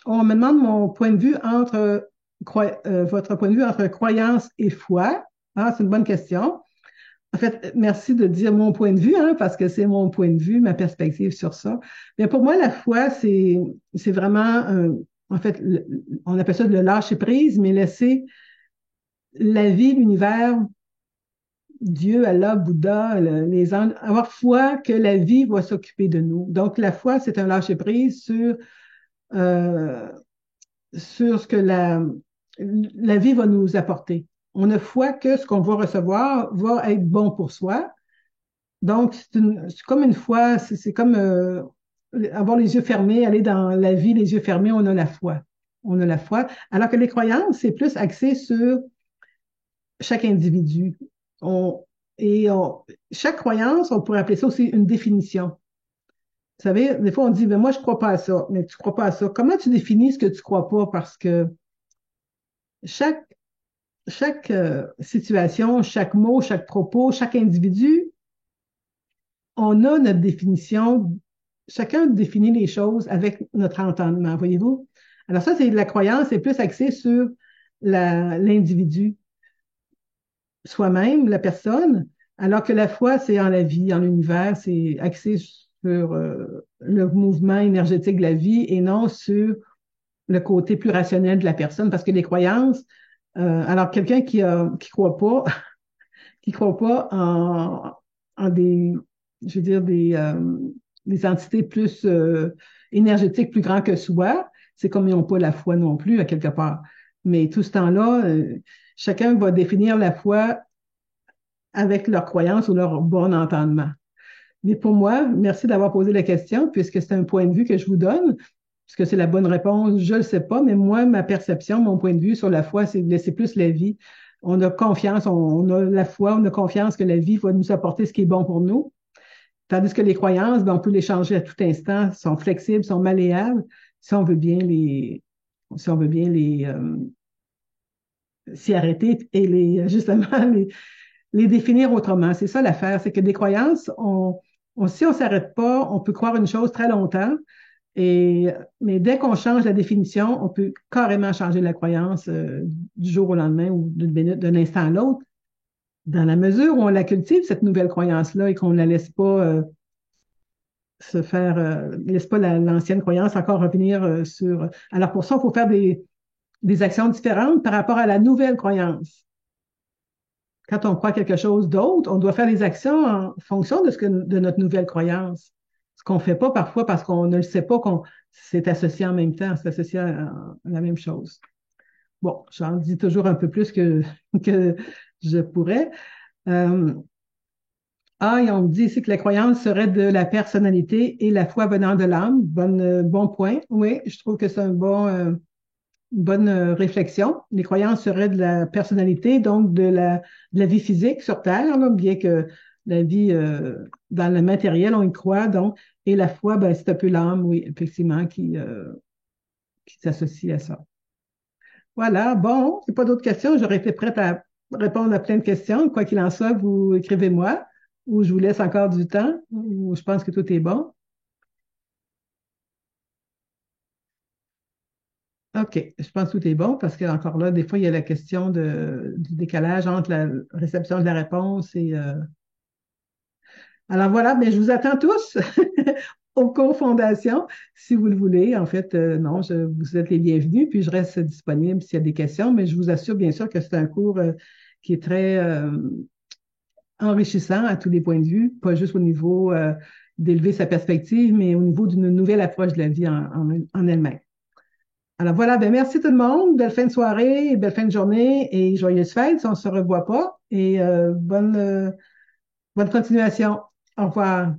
On me demande mon point de vue votre point de vue entre croyance et foi. Ah, c'est une bonne question. En fait, merci de dire mon point de vue, hein, parce que c'est mon point de vue, ma perspective sur ça. Mais pour moi, la foi, c'est vraiment, en fait, on appelle ça le lâcher prise, mais laisser la vie, l'univers, Dieu, Allah, Bouddha, les anges, avoir foi que la vie va s'occuper de nous. Donc, la foi, c'est un lâcher prise euh, sur ce que la vie va nous apporter. On a foi que ce qu'on va recevoir va être bon pour soi. Donc, c'est comme une foi, c'est comme avoir les yeux fermés, aller dans la vie, les yeux fermés, on a la foi. On a la foi. Alors que les croyances, c'est plus axé sur chaque individu. On, chaque croyance, on pourrait appeler ça aussi une définition. Vous savez, des fois, on dit, ben moi, je crois pas à ça, mais tu crois pas à ça. Comment tu définis ce que tu crois pas? Parce que chaque, chaque situation, chaque mot, chaque propos, chaque individu, on a notre définition. Chacun définit les choses avec notre entendement, voyez-vous? Alors ça, c'est de la croyance, c'est plus axé sur l'individu, soi-même, la personne, alors que la foi, c'est en la vie, en l'univers, c'est axé sur le mouvement énergétique de la vie et non sur le côté plus rationnel de la personne, parce que les croyances, alors quelqu'un qui croit pas, qui croit pas en des, je veux dire, des entités plus énergétiques, plus grands que soi, c'est comme ils n'ont pas la foi non plus, à quelque part. Mais tout ce temps-là, chacun va définir la foi avec leur croyance ou leur bon entendement. Mais pour moi, merci d'avoir posé la question, puisque c'est un point de vue que je vous donne. Est-ce que c'est la bonne réponse? Je ne le sais pas, mais moi, ma perception, mon point de vue sur la foi, c'est de laisser plus la vie. On a confiance, on a la foi, on a confiance que la vie va nous apporter ce qui est bon pour nous. Tandis que les croyances, ben, on peut les changer à tout instant, sont flexibles, sont malléables, si on veut bien si on veut bien s'y arrêter et justement, les définir autrement. C'est ça l'affaire, c'est que des croyances, si on ne s'arrête pas, on peut croire une chose très longtemps, mais dès qu'on change la définition, on peut carrément changer la croyance du jour au lendemain ou d'une minute, d'un instant à l'autre, dans la mesure où on la cultive, cette nouvelle croyance-là, et qu'on ne la laisse pas laisse pas l'ancienne croyance encore revenir sur. Alors pour ça, il faut faire des actions différentes par rapport à la nouvelle croyance. Quand on croit quelque chose d'autre, on doit faire les actions en fonction de notre nouvelle croyance. Ce qu'on ne fait pas parfois parce qu'on ne le sait pas qu'on c'est associé en même temps, c'est associé à la même chose. Bon, j'en dis toujours un peu plus que je pourrais. Euh, et on me dit ici que la croyance serait de la personnalité et la foi venant de l'âme. Bon point. Oui, je trouve que c'est une bonne réflexion. Les croyances seraient de la personnalité, donc de la vie physique sur Terre, là, bien que la vie dans le matériel, on y croit, donc, et la foi, ben, c'est un peu l'âme, oui, effectivement, qui s'associe à ça. Voilà, bon, il n'y a pas d'autres questions. J'aurais été prête à répondre à plein de questions. Quoi qu'il en soit, vous écrivez-moi, ou je vous laisse encore du temps, ou je pense que tout est bon. OK, je pense que tout est bon parce que encore là, des fois, il y a la question du décalage entre la réception de la réponse et alors voilà, mais je vous attends tous aux cofondations, si vous le voulez. En fait, non, vous êtes les bienvenus, puis je reste disponible s'il y a des questions, mais je vous assure bien sûr que c'est un cours qui est très enrichissant à tous les points de vue, pas juste au niveau d'élever sa perspective, mais au niveau d'une nouvelle approche de la vie en elle-même. Alors voilà, ben merci tout le monde. Belle fin de soirée, belle fin de journée et joyeuses fêtes si on ne se revoit pas. Et bonne continuation. Au revoir.